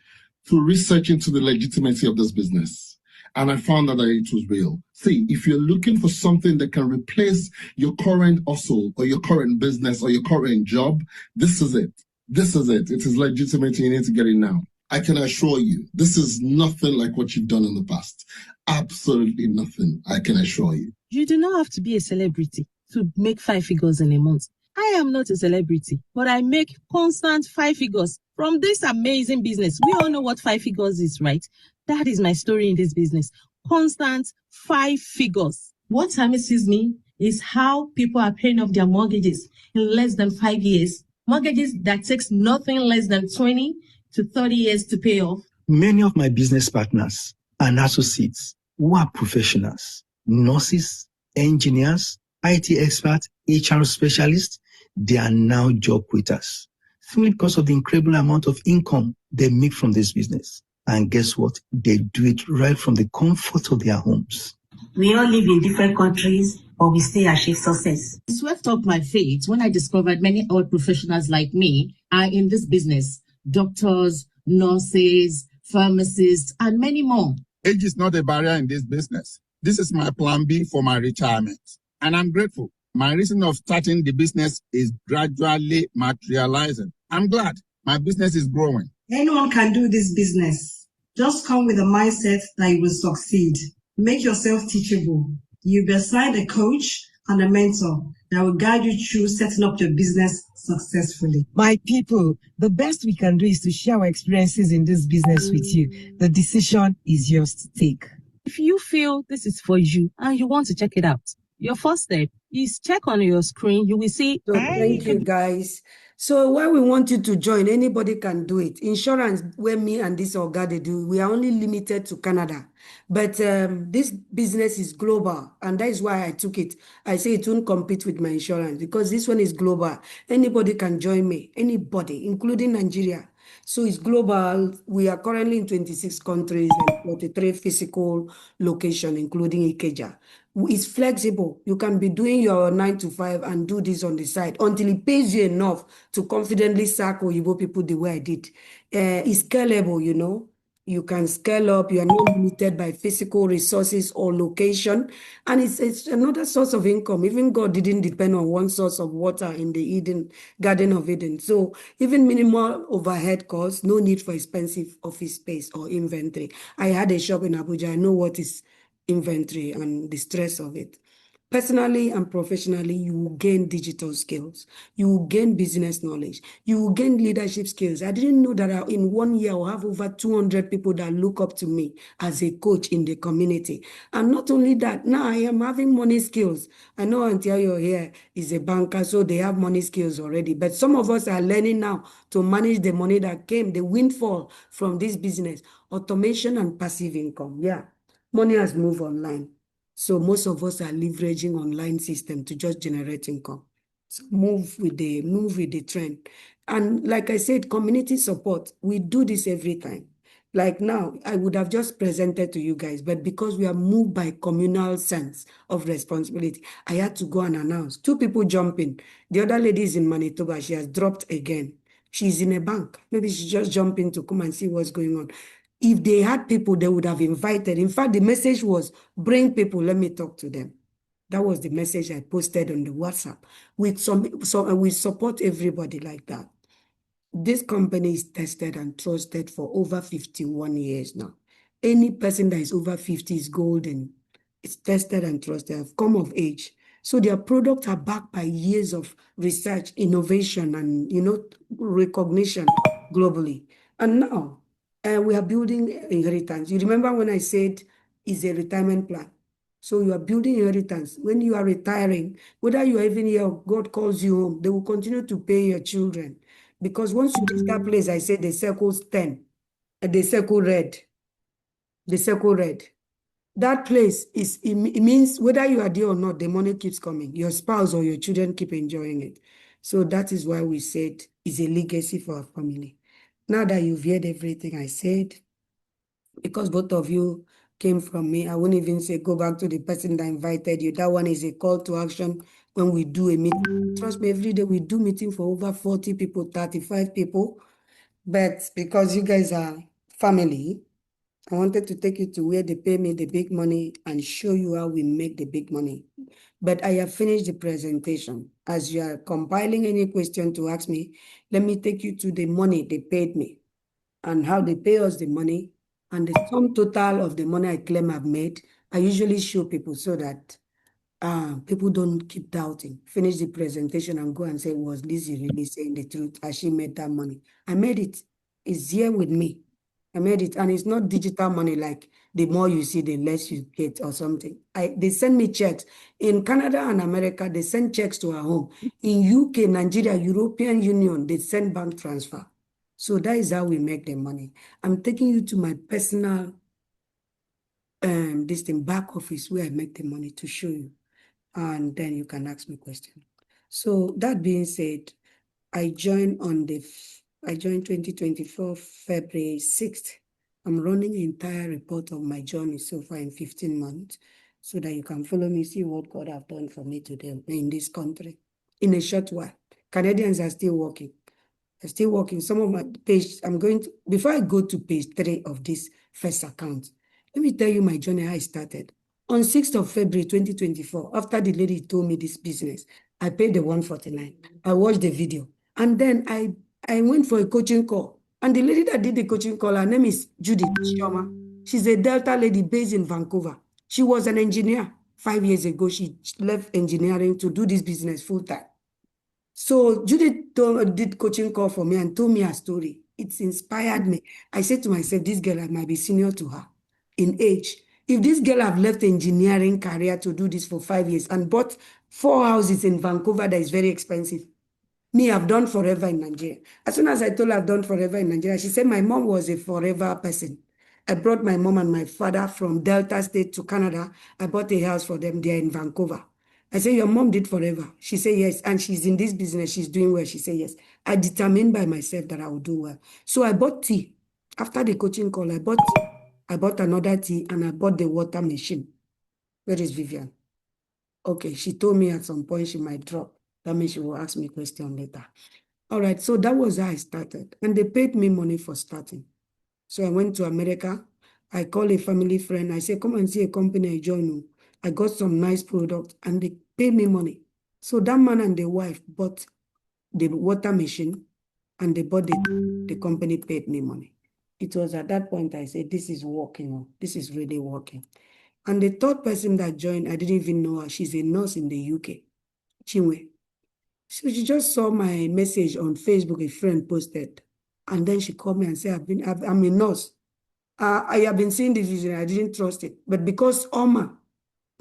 to research into the legitimacy of this business. And I found that it was real. See, if you're looking for something that can replace your current hustle or your current business or your current job, this is it. This is it. It is legitimate. You need to get it now. I can assure you, this is nothing like what you've done in the past. Absolutely nothing, I can assure you. You do not have to be a celebrity to make 5 figures in a month. I am not a celebrity, but I make constant 5 figures from this amazing business. We all know what 5 figures is, right? That is my story in this business. Constant 5 figures. What amazes me is how people are paying off their mortgages in less than 5 years. Mortgages that takes nothing less than 20 to 30 years to pay off. Many of my business partners and associates who are professionals, nurses, engineers, IT experts, HR specialists, they are now job quitters, simply because of the incredible amount of income they make from this business. And guess what? They do it right from the comfort of their homes. We all live in different countries, but we still achieve success. It swept up my faith when I discovered many other professionals like me are in this business. Doctors, nurses, pharmacists, and many more. Age is not a barrier in this business. This is my plan B for my retirement. And I'm grateful. My reason of starting the business is gradually materializing. I'm glad my business is growing. Anyone can do this business. Just come with a mindset that you will succeed. Make yourself teachable. You'll be assigned a coach and a mentor that will guide you through setting up your business successfully. My people, the best we can do is to share our experiences in this business with you. The decision is yours to take. If you feel this is for you and you want to check it out, your first step is check on your screen. You will see. So thank you, guys. So why we want you to join, anybody can do it. Insurance, where me and this Oga they do, we are only limited to Canada. But this business is global, and that is why I took it. I say it won't compete with my insurance because this one is global. Anybody can join me, anybody, including Nigeria. So it's global. We are currently in 26 countries and 43 physical locations, including Ikeja. It's flexible. You can be doing your 9 to 5 and do this on the side until it pays you enough to confidently sack Oyibo people the way I did. It's scalable, you know. You can scale up. You are not limited by physical resources or location. And it's another source of income. Even God didn't depend on one source of water in the Garden of Eden. So even minimal overhead costs, no need for expensive office space or inventory. I had a shop in Abuja. I know what is inventory and the stress of it. Personally and professionally, you will gain digital skills. You will gain business knowledge. You will gain leadership skills. I didn't know that in 1 year, I'll have over 200 people that look up to me as a coach in the community. And not only that, now I am having money skills. I know Auntie Ayo here is a banker, so they have money skills already. But some of us are learning now to manage the money that came, the windfall from this business, automation and passive income. Yeah, money has moved online. So most of us are leveraging online system to just generate income. So move with the trend. And like I said, community support, we do this every time. Like now, I would have just presented to you guys, but because we are moved by communal sense of responsibility, I had to go and announce. 2 people jumping. The other lady is in Manitoba. She has dropped again. She's in a bank. Maybe she just jumped in to come and see what's going on. If they had people, they would have invited. In fact, the message was, bring people, let me talk to them. That was the message I posted on the WhatsApp. We support everybody like that. This company is tested and trusted for over 51 years now. Any person that is over 50 is golden. It's tested and trusted, have come of age. So their products are backed by years of research, innovation, and recognition globally. And now, we are building inheritance. You remember when I said it's a retirement plan? So you are building inheritance. When you are retiring, whether you are even here or God calls you home, they will continue to pay your children. Because once you reach that place, I said the circle's 10, and the circle red. The circle red. That place, it means whether you are there or not, the money keeps coming. Your spouse or your children keep enjoying it. So that is why we said it's a legacy for our family. Now that you've heard everything I said, because both of you came from me, I wouldn't even say go back to the person that invited you. That one is a call to action when we do a meeting. Trust me, every day we do meeting for over 40 people, 35 people. But because you guys are family, I wanted to take you to where they pay me the big money and show you how we make the big money. But I have finished the presentation. As you are compiling any question to ask me, let me take you to the money they paid me and how they pay us the money and the sum total of the money I claim I've made. I usually show people so that people don't keep doubting. Finish the presentation and go and say, was Lizzie really saying the truth? Has she made that money? I made it. It's here with me. I made it. And it's not digital money like the more you see, the less you get or something. They send me checks. In Canada and America, they send checks to our home. In UK, Nigeria, European Union, they send bank transfer. So that is how we make the money. I'm taking you to my personal this thing, back office, where I make the money to show you. And then you can ask me questions. So that being said, I joined 2024, February 6th. I'm running an entire report of my journey so far in 15 months so that you can follow me, see what God have done for me today in this country. In a short while, Canadians are still working. They're still working. Some of my page, before I go to page 3 of this first account, let me tell you my journey, how I started. On 6th of February, 2024, after the lady told me this business, I paid the 149. I watched the video. And then I went for a coaching call. And the lady that did the coaching call, her name is Judith Chioma. She's a Delta lady based in Vancouver. She was an engineer 5 years ago. She left engineering to do this business full time. So Judith did coaching call for me and told me her story. It's inspired me. I said to myself, this girl, I might be senior to her in age. If this girl have left engineering career to do this for 5 years and bought 4 houses in Vancouver that is very expensive, me, I've done forever in Nigeria. As soon as I told her I've done forever in Nigeria, she said my mom was a forever person. I brought my mom and my father from Delta State to Canada. I bought a house for them there in Vancouver. I said, your mom did forever. She said, yes. And she's in this business. She's doing well. She said, yes. I determined by myself that I would do well. So I bought tea. After the coaching call, I bought tea. I bought another tea and I bought the water machine. Where is Vivian? Okay, she told me at some point she might drop. That means she will ask me a question later. All right, so that was how I started. And they paid me money for starting. So I went to America. I called a family friend. I said, come and see a company I joined. I got some nice product and they paid me money. So that man and the wife bought the water machine and they bought the company paid me money. It was at that point I said, this is working. This is really working. And the third person that joined, I didn't even know her. She's a nurse in the UK, Chinwe. So she just saw my message on Facebook, a friend posted. And then she called me and said, I'm a nurse. I have been seeing this vision. I didn't trust it. But because Oma,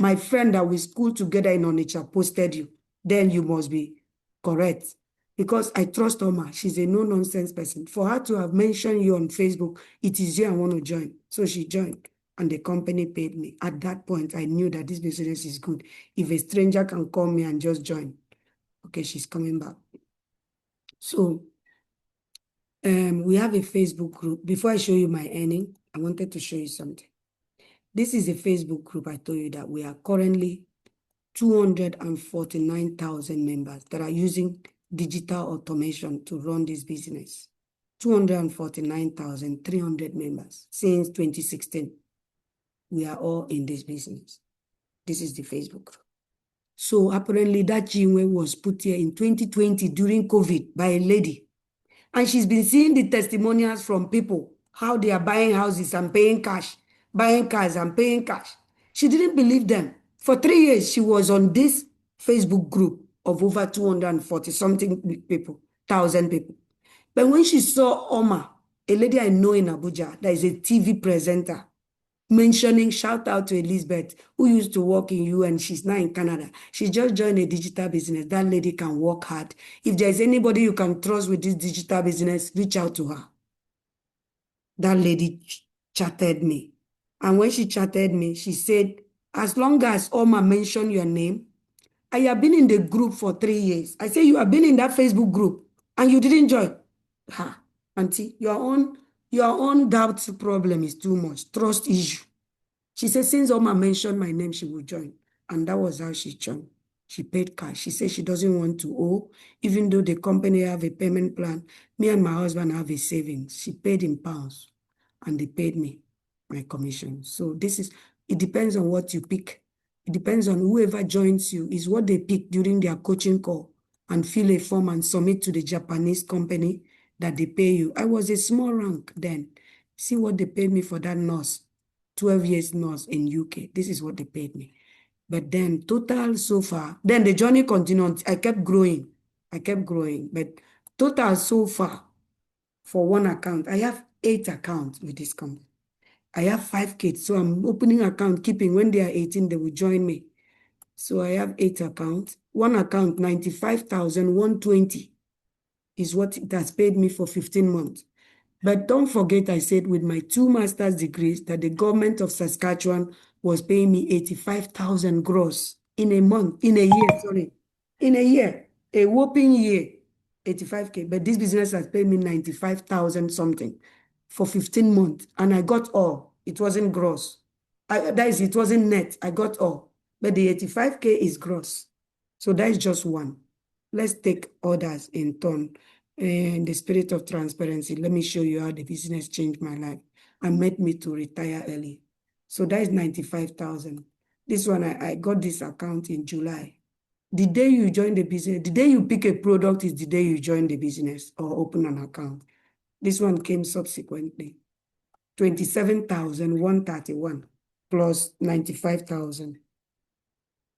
my friend that we school together in Onitsha, posted you, then you must be correct. Because I trust Oma. She's a no-nonsense person. For her to have mentioned you on Facebook, it is you I want to join. So she joined. And the company paid me. At that point, I knew that this business is good. If a stranger can call me and just join, okay, she's coming back. So we have a Facebook group. Before I show you my earning, I wanted to show you something. This is a Facebook group. I told you that we are currently 249,000 members that are using digital automation to run this business. 249,300 members since 2016. We are all in this business. This is the Facebook group. So apparently that Chinwe was put here in 2020 during COVID by a lady. And she's been seeing the testimonials from people, how they are buying houses and paying cash, buying cars and paying cash. She didn't believe them. For 3 years, she was on this Facebook group of over 240-something people, 1,000 people. But when she saw Oma, a lady I know in Abuja, that is a TV presenter, mentioning, shout out to Elizabeth, who used to work in UN. She's now in Canada. She just joined a digital business. That lady can work hard. If there's anybody you can trust with this digital business, reach out to her. That lady chatted me. And when she chatted me, she said, as long as Oma mentioned your name, I have been in the group for 3 years. I say, you have been in that Facebook group and you didn't join. Ha, auntie, your own doubt problem is too much. Trust issue. She said, since Oma mentioned my name, she would join. And that was how she joined. She paid cash. She said she doesn't want to owe, even though the company have a payment plan. Me and my husband have a savings. She paid in pounds and they paid me my commission. So it depends on what you pick. It depends on whoever joins you is what they pick during their coaching call and fill a form and submit to the Japanese company that they pay you. I was a small rank then. See what they paid me for that nurse, 12 years nurse in UK. This is what they paid me. But then total so far, then the journey continued. I kept growing. But total so far for one account, I have 8 accounts with this company. I have 5 kids, so I'm opening account, keeping. When they are 18, they will join me. So I have 8 accounts. One account, 95,120 is what it has paid me for 15 months. But don't forget, I said with my 2 master's degrees that the government of Saskatchewan was paying me 85,000 gross in a year, a whopping year, 85K. But this business has paid me 95,000 something for 15 months. And I got all. It wasn't gross. It wasn't net. I got all. But the 85K is gross. So that is just one. Let's take others in turn. In the spirit of transparency, let me show you how the business changed my life and made me to retire early. So that is 95,000. This one, I got this account in July. The day you join the business, the day you pick a product is the day you join the business or open an account. This one came subsequently. 27,131 plus 95,000.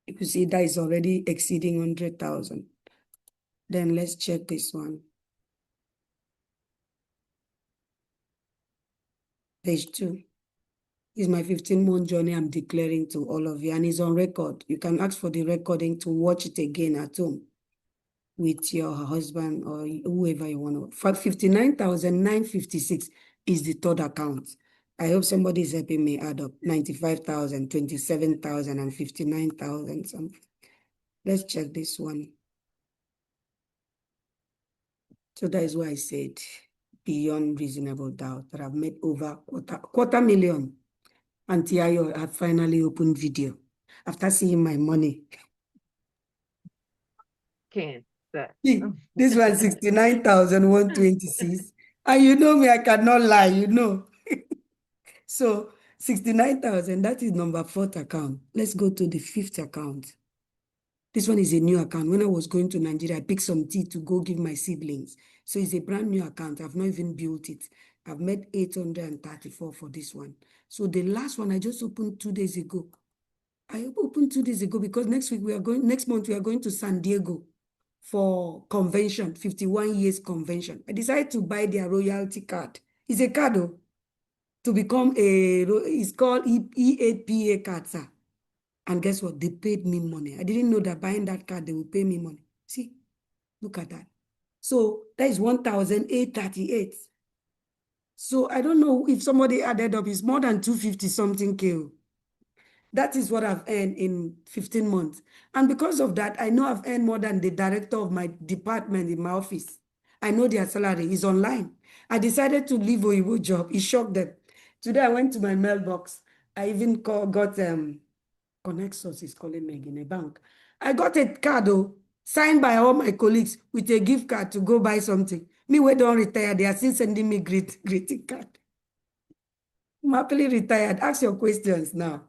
You can see that is already exceeding 100,000. Then let's check this one. Page 2 is my 15-month journey I'm declaring to all of you, and it's on record. You can ask for the recording to watch it again at home with your husband or whoever you want to. 59,956 is the third account. I hope somebody is helping me add up. 95,000, 27,000, and 59,000 something. Let's check this one. So that is why I said beyond reasonable doubt that I've made over quarter million. And Tiayo had finally opened video after seeing my money. Okay, This one 69,126. And you know me, I cannot lie, you know. So 69,000, that is number 4th account. Let's go to the 5th account. This one is a new account. When I was going to Nigeria, I picked some tea to go give my siblings. So it's a brand new account. I've not even built it. I've made 834 for this one. So the last one I just opened 2 days ago. I opened 2 days ago because next month we are going to San Diego for convention, 51 years convention. I decided to buy their royalty card. It's a card to become it's called E8PA card, sir. And guess what? They paid me money. I didn't know that buying that card, they will pay me money. See, look at that. So that is 1,838. So I don't know if somebody added up, it's more than 250 something K. That is what I've earned in 15 months. And because of that, I know I've earned more than the director of my department in my office. I know their salary is online. I decided to leave Oyibo job. It shocked them. Today I went to my mailbox. I even got Connexus is calling me in a bank. I got a card signed by all my colleagues with a gift card to go buy something. Me, we don't retire. They are still sending me greeting card. I'm happily retired. Ask your questions now.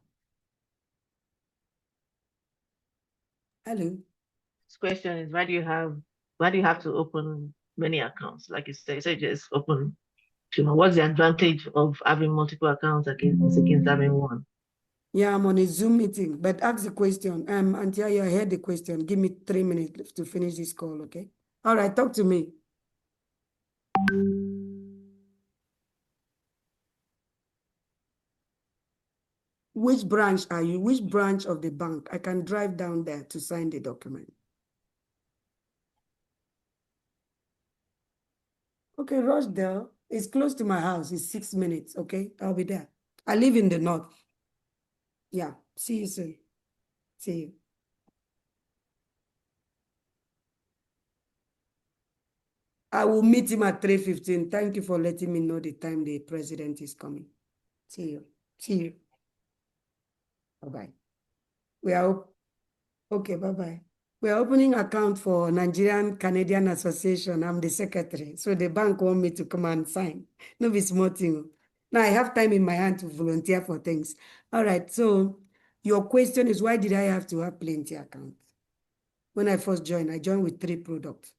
Hello. This question is why do you have to open many accounts? Like you said just open. What's the advantage of having multiple accounts against having one? Yeah, I'm on a Zoom meeting, but ask the question. Auntie, I heard the question. Give me 3 minutes to finish this call, okay? All right, talk to me. Which branch are you? Which branch of the bank? I can drive down there to sign the document. Okay, Rochdale is close to my house. It's 6 minutes, okay? I'll be there. I live in the north. Yeah, see you soon. See you. I will meet him at 3:15. Thank you for letting me know the time the president is coming. See you. See you. Bye-bye. Okay, bye-bye. We are opening account for Nigerian Canadian Association. I'm the secretary. So the bank want me to come and sign. No be small thing. Now I have time in my hand to volunteer for things. All right, so your question is why did I have to have plenty accounts? When I first joined, I joined with 3 products.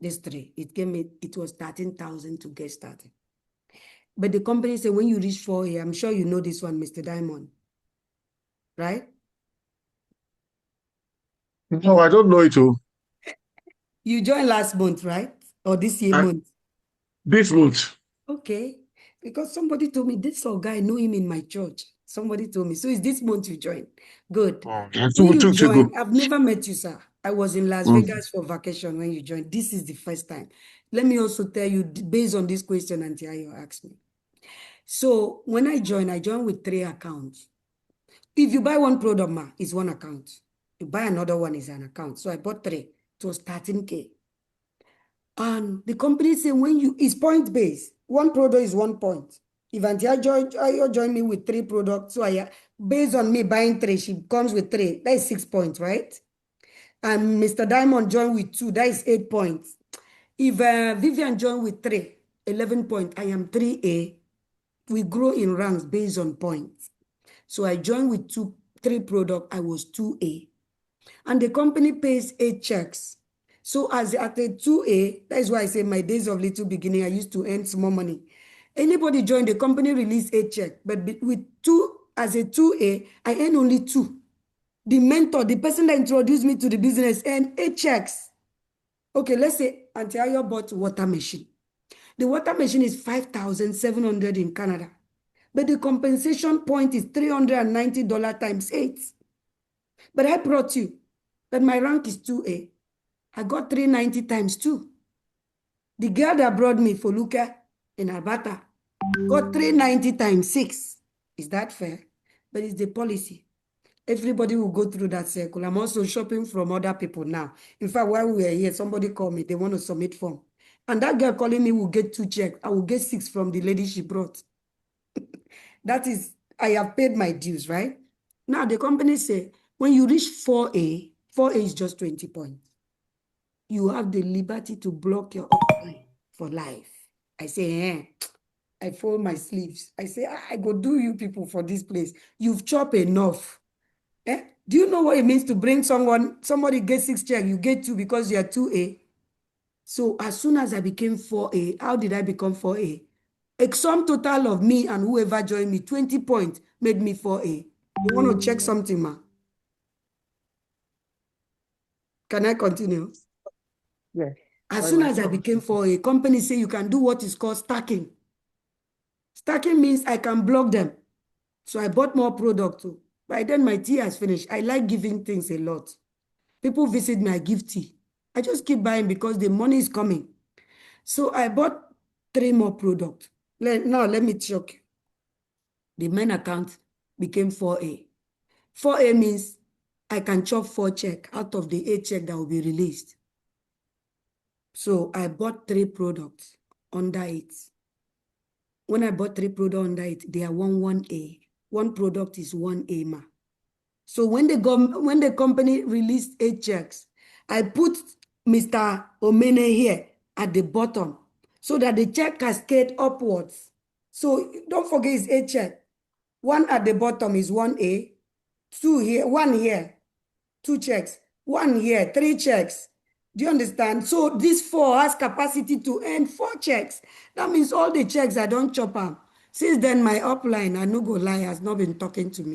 These 3. It was 13,000 to get started. But the company said when you reach 4 here, I'm sure you know this one, Mr. Diamond. Right? No, I don't know it. Oh. You joined last month, right? Or this year I- month? This month. Okay. Because somebody told me this guy, I know him in my church. Somebody told me. So it's this month you joined. Good. Yeah, When you 2 weeks ago. joined, I've never met you, sir. I was in Las Mm. Vegas for vacation when you joined. This is the first time. Let me also tell you, based on this question Auntie asked me. So when I joined with 3 accounts. If you buy one product, ma, it's 1 account. You buy another one, is an account. So I bought 3. It was 13K. And the company said it's point based. 1 product is 1 point. If Auntie join me with 3 products, so based on me buying 3, she comes with 3. That is 6 points, right? And Mr. Diamond joined with 2, that is 8 points. If Vivian joined with 3, 11 points, I am 3A. We grow in ranks based on points. So I joined with 3 products, I was 2A. And the company pays 8 checks. So as at a 2A, that is why I say my days of little beginning, I used to earn small money. Anybody join the company, release 8 checks. But with 2, as a 2A, I earn only 2. The mentor, the person that introduced me to the business, earned 8 checks. Okay, let's say Auntie Ayo bought water machine. The water machine is 5,700 in Canada. But the compensation point is $390 times 8. But I brought you. But my rank is 2A. I got 390 times 2. The girl that brought me for Luca in Alberta got 390 times 6. Is that fair? But it's the policy. Everybody will go through that circle. I'm also shopping from other people now. In fact, while we were here, somebody called me. They want to submit form. And that girl calling me will get 2 checks. I will get 6 from the lady she brought. That is, I have paid my dues, right? Now, the company say, when you reach 4A, 4A is just 20 points. You have the liberty to block your upline for life. I say, I fold my sleeves. I say, I go do you people for this place. You've chopped enough. Do you know what it means to bring somebody gets 6 checks, you get 2 because you are 2A? So as soon as I became 4A, how did I become 4A? A sum total of me and whoever joined me, 20 points, made me 4A. You want to check something, ma? Can I continue? Yes. As soon as I became 4A, company say you can do what is called stacking. Stacking means I can block them. So I bought more product too. By then my tea has finished. I like giving things a lot. People visit me, I give tea. I just keep buying because the money is coming. So I bought 3 more products. Now let me shock you. The main account became 4A. 4A means I can chop 4 checks out of the 8 checks that will be released. So I bought 3 products under it. When I bought 3 products under it, they are 1A. 1 product is 1A, ma. So when the company released 8 checks, I put Mr. Omene here at the bottom so that the check cascade upwards. So don't forget it's 8 checks. 1 at the bottom is 1A, 2 here, 1 here, 2 checks, 1 here, 3 checks. Do you understand? So this 4 has capacity to earn 4 checks. That means all the checks I don't chop up. Since then, my upline, I no go lie, has not been talking to me.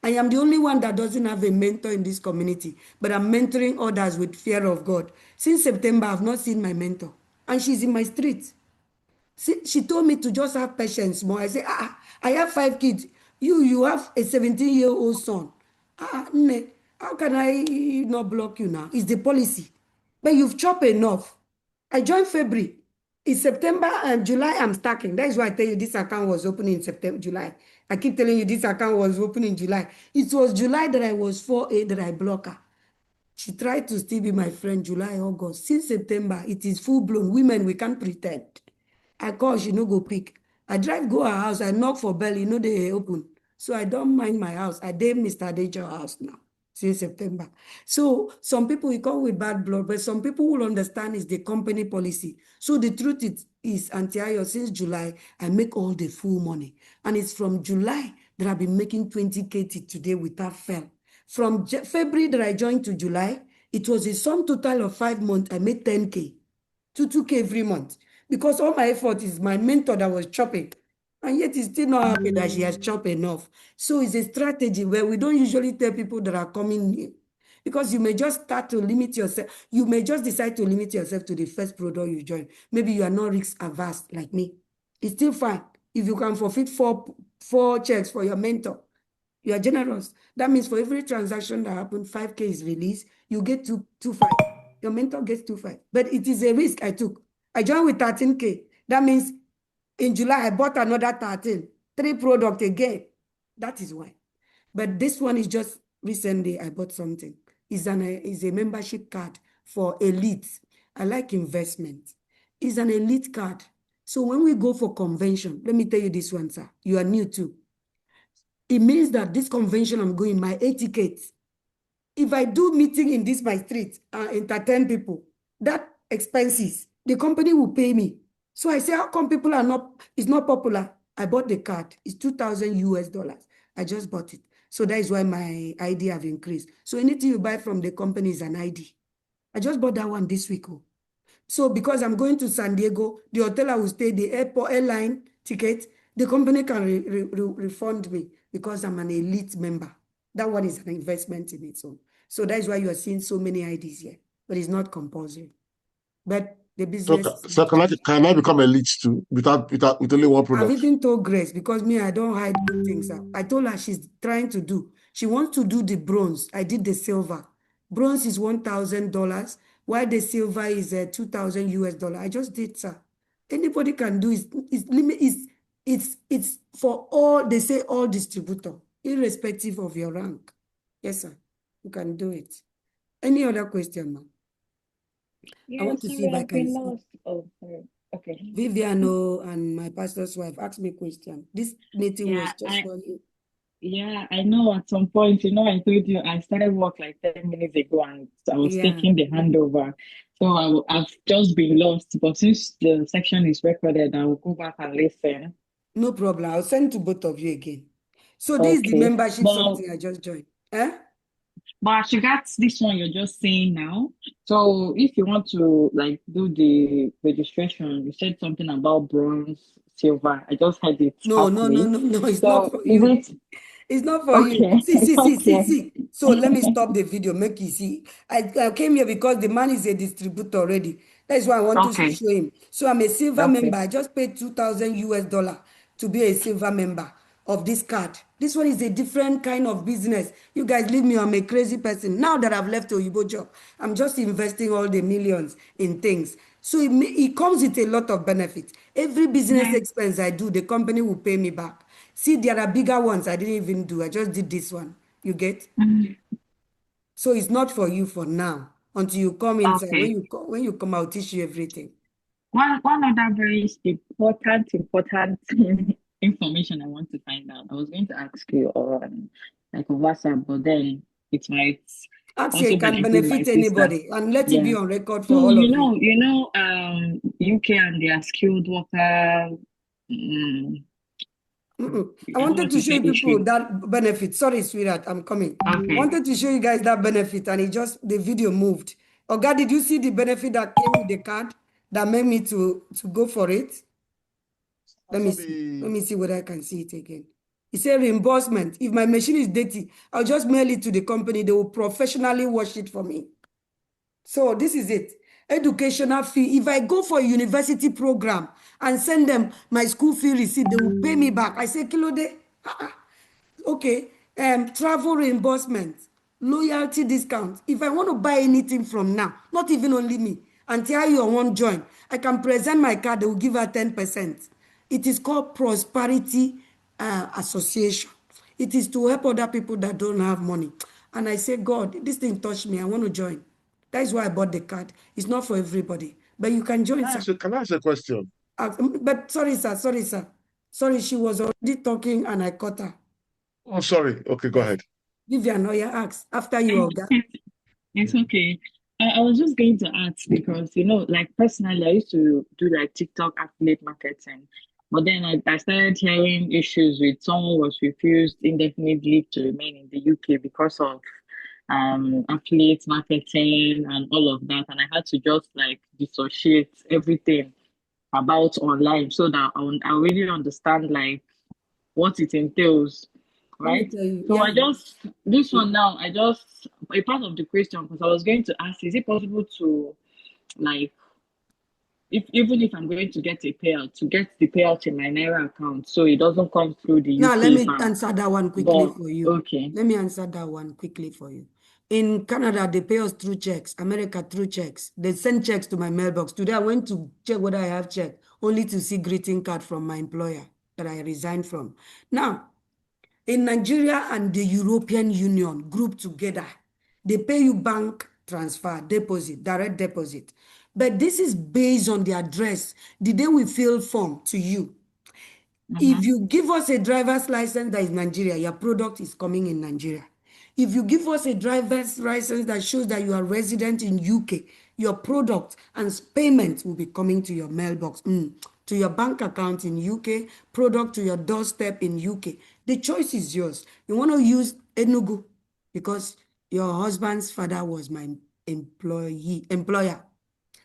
I am the only one that doesn't have a mentor in this community, but I'm mentoring others with fear of God. Since September, I've not seen my mentor, and she's in my street. She told me to just have patience more. I say, I have 5 kids. You have a 17-year-old son. How can I not block you now? It's the policy. But you've chopped enough. I joined February. In September and July, I'm stacking. That is why I tell you this account was open in September, July. I keep telling you this account was open in July. It was July that I was 4A that I block her. She tried to still be my friend July, August. Since September, it is full-blown. Women, we can't pretend. I call, she no go pick. I drive go her house, I knock for bell, they open. So I don't mind my house. I did Mr. Adejo's house now, since September. So some people will come with bad blood, but some people will understand it's the company policy. So the truth is Auntie Ayo, since July, I make all the full money. And it's from July that I've been making 20K today without fail. From February that I joined to July, it was a sum total of 5 months. I made 10K, 2K every month. Because all my effort is my mentor that was chopping. And yet he's still not happy that she has chopped enough. So it's a strategy where we don't usually tell people that are coming in. Because you may just start to limit yourself. You may just decide to limit yourself to the first product you join. Maybe you are not risk averse like me. It's still fine. If you can forfeit four checks for your mentor, you are generous. That means for every transaction that happens, 5K is released, you get 2.5. Your mentor gets 2.5. But it is a risk I took. I joined with 13K. That means in July, I bought another 13. 3 products again. That is why. But this one is just recently I bought something. It's a membership card for elites. I like investment. It's an elite card. So when we go for convention, let me tell you this one, sir. You are new too. It means that this convention I'm going, my etiquette. If I do meeting in this my street and entertain people, that expenses, the company will pay me. So I say, how come people are not, it's not popular? I bought the card. It's $2,000 US. I just bought it. So that is why my ID have increased. So anything you buy from the company is an ID. I just bought that one this week. So because I'm going to San Diego, the hotel I will stay, the airport airline ticket, the company can refund me because I'm an elite member. That one is an investment in its own. So that is why you are seeing so many IDs here, but it's not compulsory. But the business. So can I become elite too with only one product? I've even told Grace, because me, I don't hide good things. I told her she's trying to do. She wants to do the bronze. I did the silver. Bronze is $1,000, while the silver is $2,000 US. I just did, sir. Anybody can do it. It's for all, they say all distributor, irrespective of your rank. Yes, sir. You can do it. Any other question, ma'am? Yeah, I want to see if I can see. Oh, sorry. Okay. Viviano and my pastor's wife asked me a question. This meeting was just for you. Yeah, I know at some point, I told you I started work like 10 minutes ago and I was taking the handover. So I've just been lost. But since the section is recorded, I will go back and listen. No problem. I'll send to both of you again. So this is the membership something I just joined. But as regards this one you're just saying now, so if you want to do the registration, you said something about bronze, silver. I just had it. No. It's not for you. It's not for you. See. So let me stop the video. Make you see. I came here because the man is a distributor already. That's why I want to show him. So I'm a silver member. I just paid $2,000 US to be a silver member of this card. This one is a different kind of business. You guys leave me, I'm a crazy person. Now that I've left Oyibo job, I'm just investing all the millions in things. So it comes with a lot of benefits. Every business expense I do, the company will pay me back. See, there are bigger ones I didn't even do. I just did this one. You get? So it's not for you for now until you come inside. When you come, I'll teach you everything. One other very important information I want to find out. I was going to ask you on WhatsApp, but then it might actually can benefit anybody and let it be on record for all of you. UK and their skilled worker. I wanted to show you people that benefit. Sorry, sweetheart, I'm coming. I wanted to show you guys that benefit, and the video moved. Oga, did you see the benefit that came with the card that made me to go for it? Let me see whether I can see it again. It said reimbursement. If my machine is dirty, I'll just mail it to the company. They will professionally wash it for me. So this is it. Educational fee. If I go for a university program and send them my school fee receipt, they will pay me back. I say, Kilode, okay. Travel reimbursement, loyalty discount. If I want to buy anything from now, not even only me, until you want to join, I can present my card. They will give her 10%. It is called Prosperity Association. It is to help other people that don't have money. And I say, God, this thing touched me. I want to join. That is why I bought the card. It's not for everybody, but you can join. Can I ask a question? But sorry, sir. Sorry, she was already talking and I caught her. Oh, sorry. Okay, go ahead. Vivian, Oya ask after you, Olga. It's okay. I was just going to ask because, personally, I used to do TikTok affiliate marketing. But then I started hearing issues with someone was refused indefinite leave to remain in the UK because of affiliate marketing and all of that. And I had to just dissociate everything about online so that I really understand what it entails. Right? So this one now, I just a part of the question, because I was going to ask, is it possible to, like, even if I'm going to get a payout, to get the payout in my Naira account so it doesn't come through the Now, UK let me bank? answer that one quickly But, for you. okay. Let me answer that one quickly for you. In Canada, they pay us through checks. America, through checks. They send checks to my mailbox. Today, I went to check whether I have check, only to see greeting card from my employer that I resigned from. Now, in Nigeria and the European Union group together, they pay you bank transfer, deposit, direct deposit. But this is based on the address. The day we fill form to you, if you give us a driver's license that is Nigeria, your product is coming in Nigeria. If you give us a driver's license that shows that you are resident in UK, your product and payment will be coming to your mailbox, to your bank account in UK, product to your doorstep in UK. The choice is yours. You want to use Enugu because your husband's father was my employer.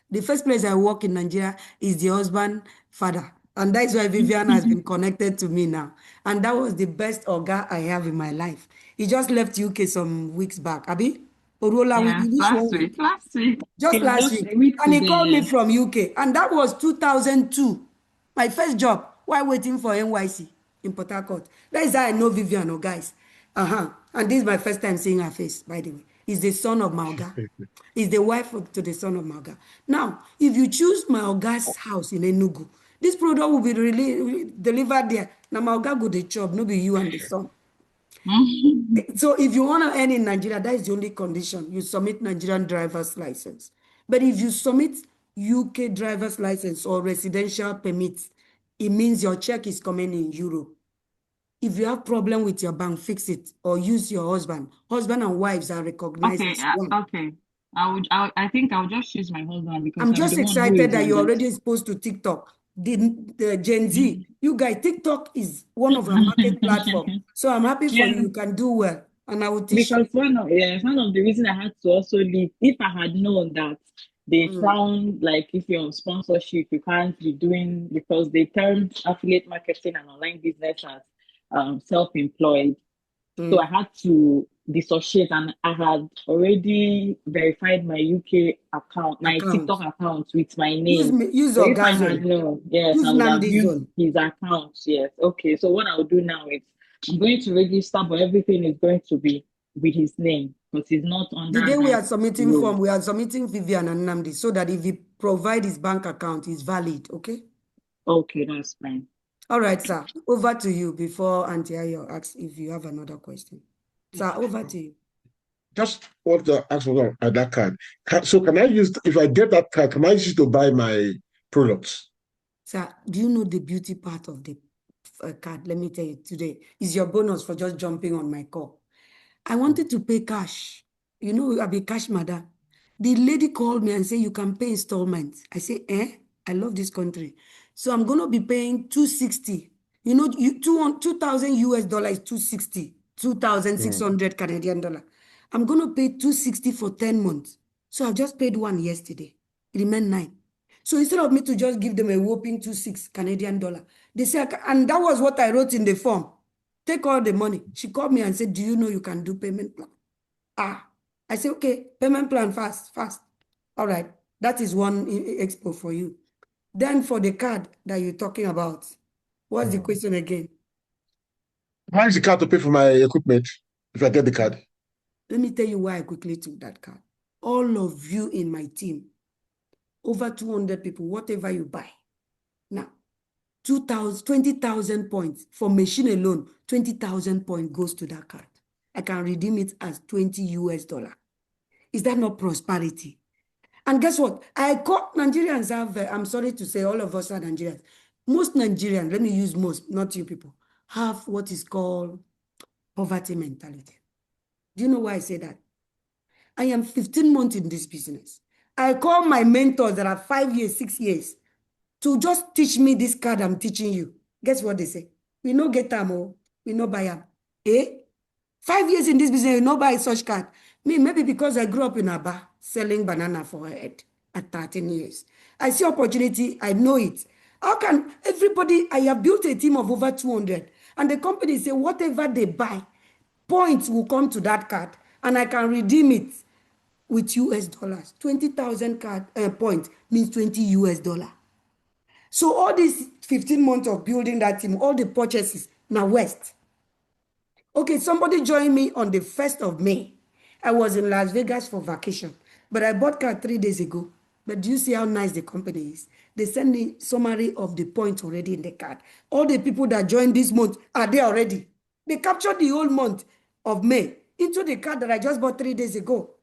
The first place I work in Nigeria is the husband father. And that's why Vivian has been connected to me now. And that was the best Oga I have in my life. He just left UK some weeks back. Abi? Orola, Yeah, last week. Just last week. And he called me from UK. And that was 2002. My first job while waiting for NYC in Port Harcourt. That is how I know Vivian, oh guys. And this is my first time seeing her face, by the way. He's the son of Maoga. He's the wife to the son of Maoga. Now, if you choose Maoga's house in Enugu, this product will be delivered there. Now, Maoga go the job, no be you and the son. So if you want to earn in Nigeria, that is the only condition. You submit Nigerian driver's license. But if you submit UK driver's license or residential permit, it means your check is coming in Europe. If you have problem with your bank, fix it or use your husband. Husband and wives are recognized as one. Okay. I think I'll just choose my husband because I'm just the one who excited is that on you're this. already exposed to TikTok. The Gen Z, you guys, TikTok is one of our market platforms. So I'm happy for you. You can do well. And I will teach you. Because one of the reasons I had to also leave, if I had known that they found, like, if you're on sponsorship, you can't be doing, because they termed affiliate marketing and online business as self-employed. So I had to dissociate, and I had already verified my UK account, my TikTok account with my name. Use so your if I Gazelle. had known, yes, Use I would have Namdi's used own. his account. Yes. Okay. So what I'll do now is I'm going to register, but everything is going to be with his name because he's not under The day we that are submitting rule. form, we are submitting Vivian and Namdi so that if he provide his bank account, it's valid. Okay? Okay, that's fine. All right, sir. Over to you before Auntie Ayo asks if you have another question. Sir, over to you. Just want to ask about that card. So can I use, if I get that card, can I use it to buy my products? Sir, do you know the beauty part of the card? Let me tell you today. Is your bonus for just jumping on my call. I wanted to pay cash. You know, I'll be cash madam. The lady called me and said, you can pay installments. I say, I love this country. So I'm going to be paying $260. You know, 2,000 US dollars is 260, 2,600 Canadian dollar. I'm going to pay $260 for 10 months. So I just paid one yesterday. It remained 9. So instead of me to just give them a whopping 26 Canadian dollar, they say, and that was what I wrote in the form. Take all the money. She called me and said, do you know you can do payment plan? I said, okay, payment plan fast. All right, that is one expo for you. Then for the card that you're talking about, what's the question again? How is the card to pay for my equipment if I get the card? Let me tell you why I quickly took that card. All of you in my team, over 200 people, whatever you buy. Now, 20,000 points for machine alone, 20,000 points goes to that card. I can redeem it as 20 US dollar. Is that not prosperity? And guess what? I caught Nigerians have, I'm sorry to say all of us are Nigerians. Most Nigerians, let me use most, not you people, have what is called poverty mentality. Do you know why I say that? I am 15 months in this business. I call my mentors that are 5 years, 6 years to just teach me this card I'm teaching you. Guess what they say? We no get them, we no buy them. 5 years in this business, we no buy such card. Me, maybe because I grew up in Aba selling banana for her head at 13 years. I see opportunity, I know it. How can everybody, I have built a team of over 200, and the company say whatever they buy, points will come to that card. and I can redeem it with US dollars. 20,000 card points means 20 US dollar. So all these 15 months of building that team, all the purchases, now West. Okay, somebody joined me on the 1st of May. I was in Las Vegas for vacation, but I bought card 3 days ago. But do you see how nice the company is? They send the summary of the points already in the card. All the people that joined this month are there already. They captured the whole month of May into the card that I just bought 3 days ago.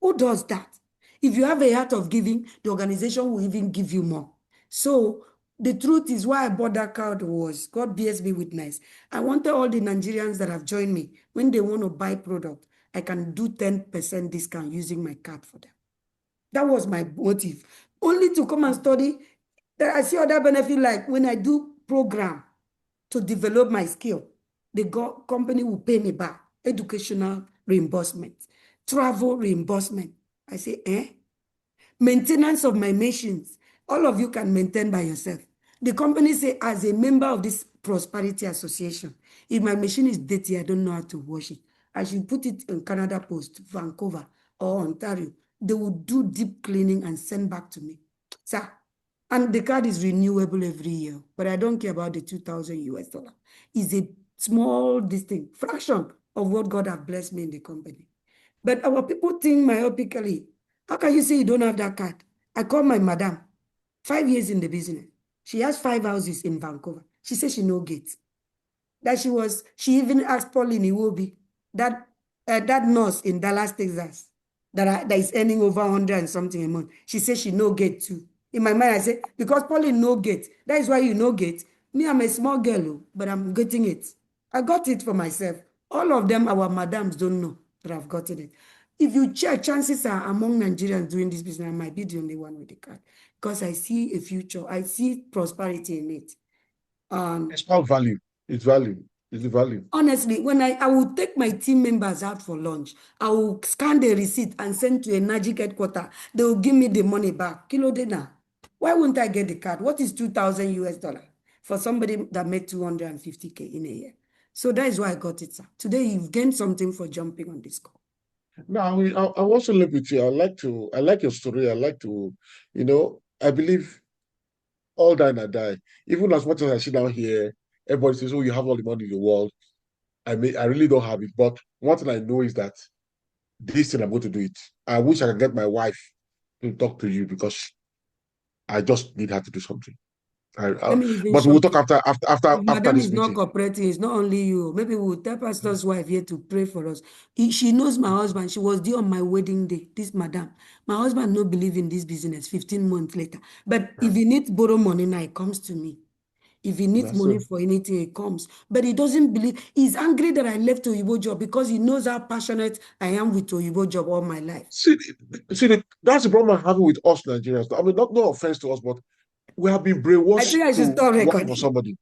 Who does that? If you have a heart of giving, the organization will even give you more. So the truth is why I bought that card was, God bless me with nice. I wanted all the Nigerians that have joined me, when they want to buy product, I can do 10% discount using my card for them. That was my motive. Only to come and study. That I see other benefit, like when I do program to develop my skill, the company will pay me back. Educational reimbursement, travel reimbursement. I say, maintenance of my machines. All of you can maintain by yourself. The company say, as a member of this Prosperity Association, if my machine is dirty, I don't know how to wash it, I should put it in Canada Post, Vancouver, or Ontario. They will do deep cleaning and send back to me. Sir, and the card is renewable every year, but I don't care about the 2,000 US dollar. It's a small distinct fraction of what God has blessed me in the company. But our people think myopically. How can you say you don't have that card? I called my madam, 5 years in the business. She has 5 houses in Vancouver. She said she no gets. That she even asked Pauline Iwobi, that nurse in Dallas, Texas, that is earning over 100 and something a month. She said she no get too. In my mind, I said, because Pauline no get, that is why you no get. Me, I'm a small girl, but I'm getting it. I got it for myself. All of them, our madams don't know that I've gotten it. If you check, chances are among Nigerians doing this business, I might be the only one with the card because I see a future. I see prosperity in it. It's called value. It's value. It's the value. Honestly, when I will take my team members out for lunch, I will scan the receipt and send to a Nagic headquarters. They will give me the money back. Kilo dena. Why wouldn't I get the card? What is 2,000 US dollar for somebody that made 250K in a year? So that is why I got it, sir. Today you've gained something for jumping on this call. No, I also live with you. I like your story. I like to, I believe all die and I die. Even as much as I sit down here, everybody says, oh, you have all the money in the world. I really don't have it. But one thing I know is that this thing, I'm going to do it. I wish I could get my wife to talk to you because I just need her to do something. But we'll talk after Madam this is meeting. not cooperating. It's not only you. Maybe we'll tell Pastor's wife here to pray for us. She knows my husband. She was there on my wedding day. This madam. My husband no believe in this business 15 months later. But if he needs borrow money now, it comes to me. If he needs money for anything, it comes. But he doesn't believe. He's angry that I left Oyibo job because he knows how passionate I am with Oyibo job all my life. See, that's the problem I'm having with us Nigerians. I mean, no offense to us, but we have been brainwashed I think I should stop to work recording for somebody.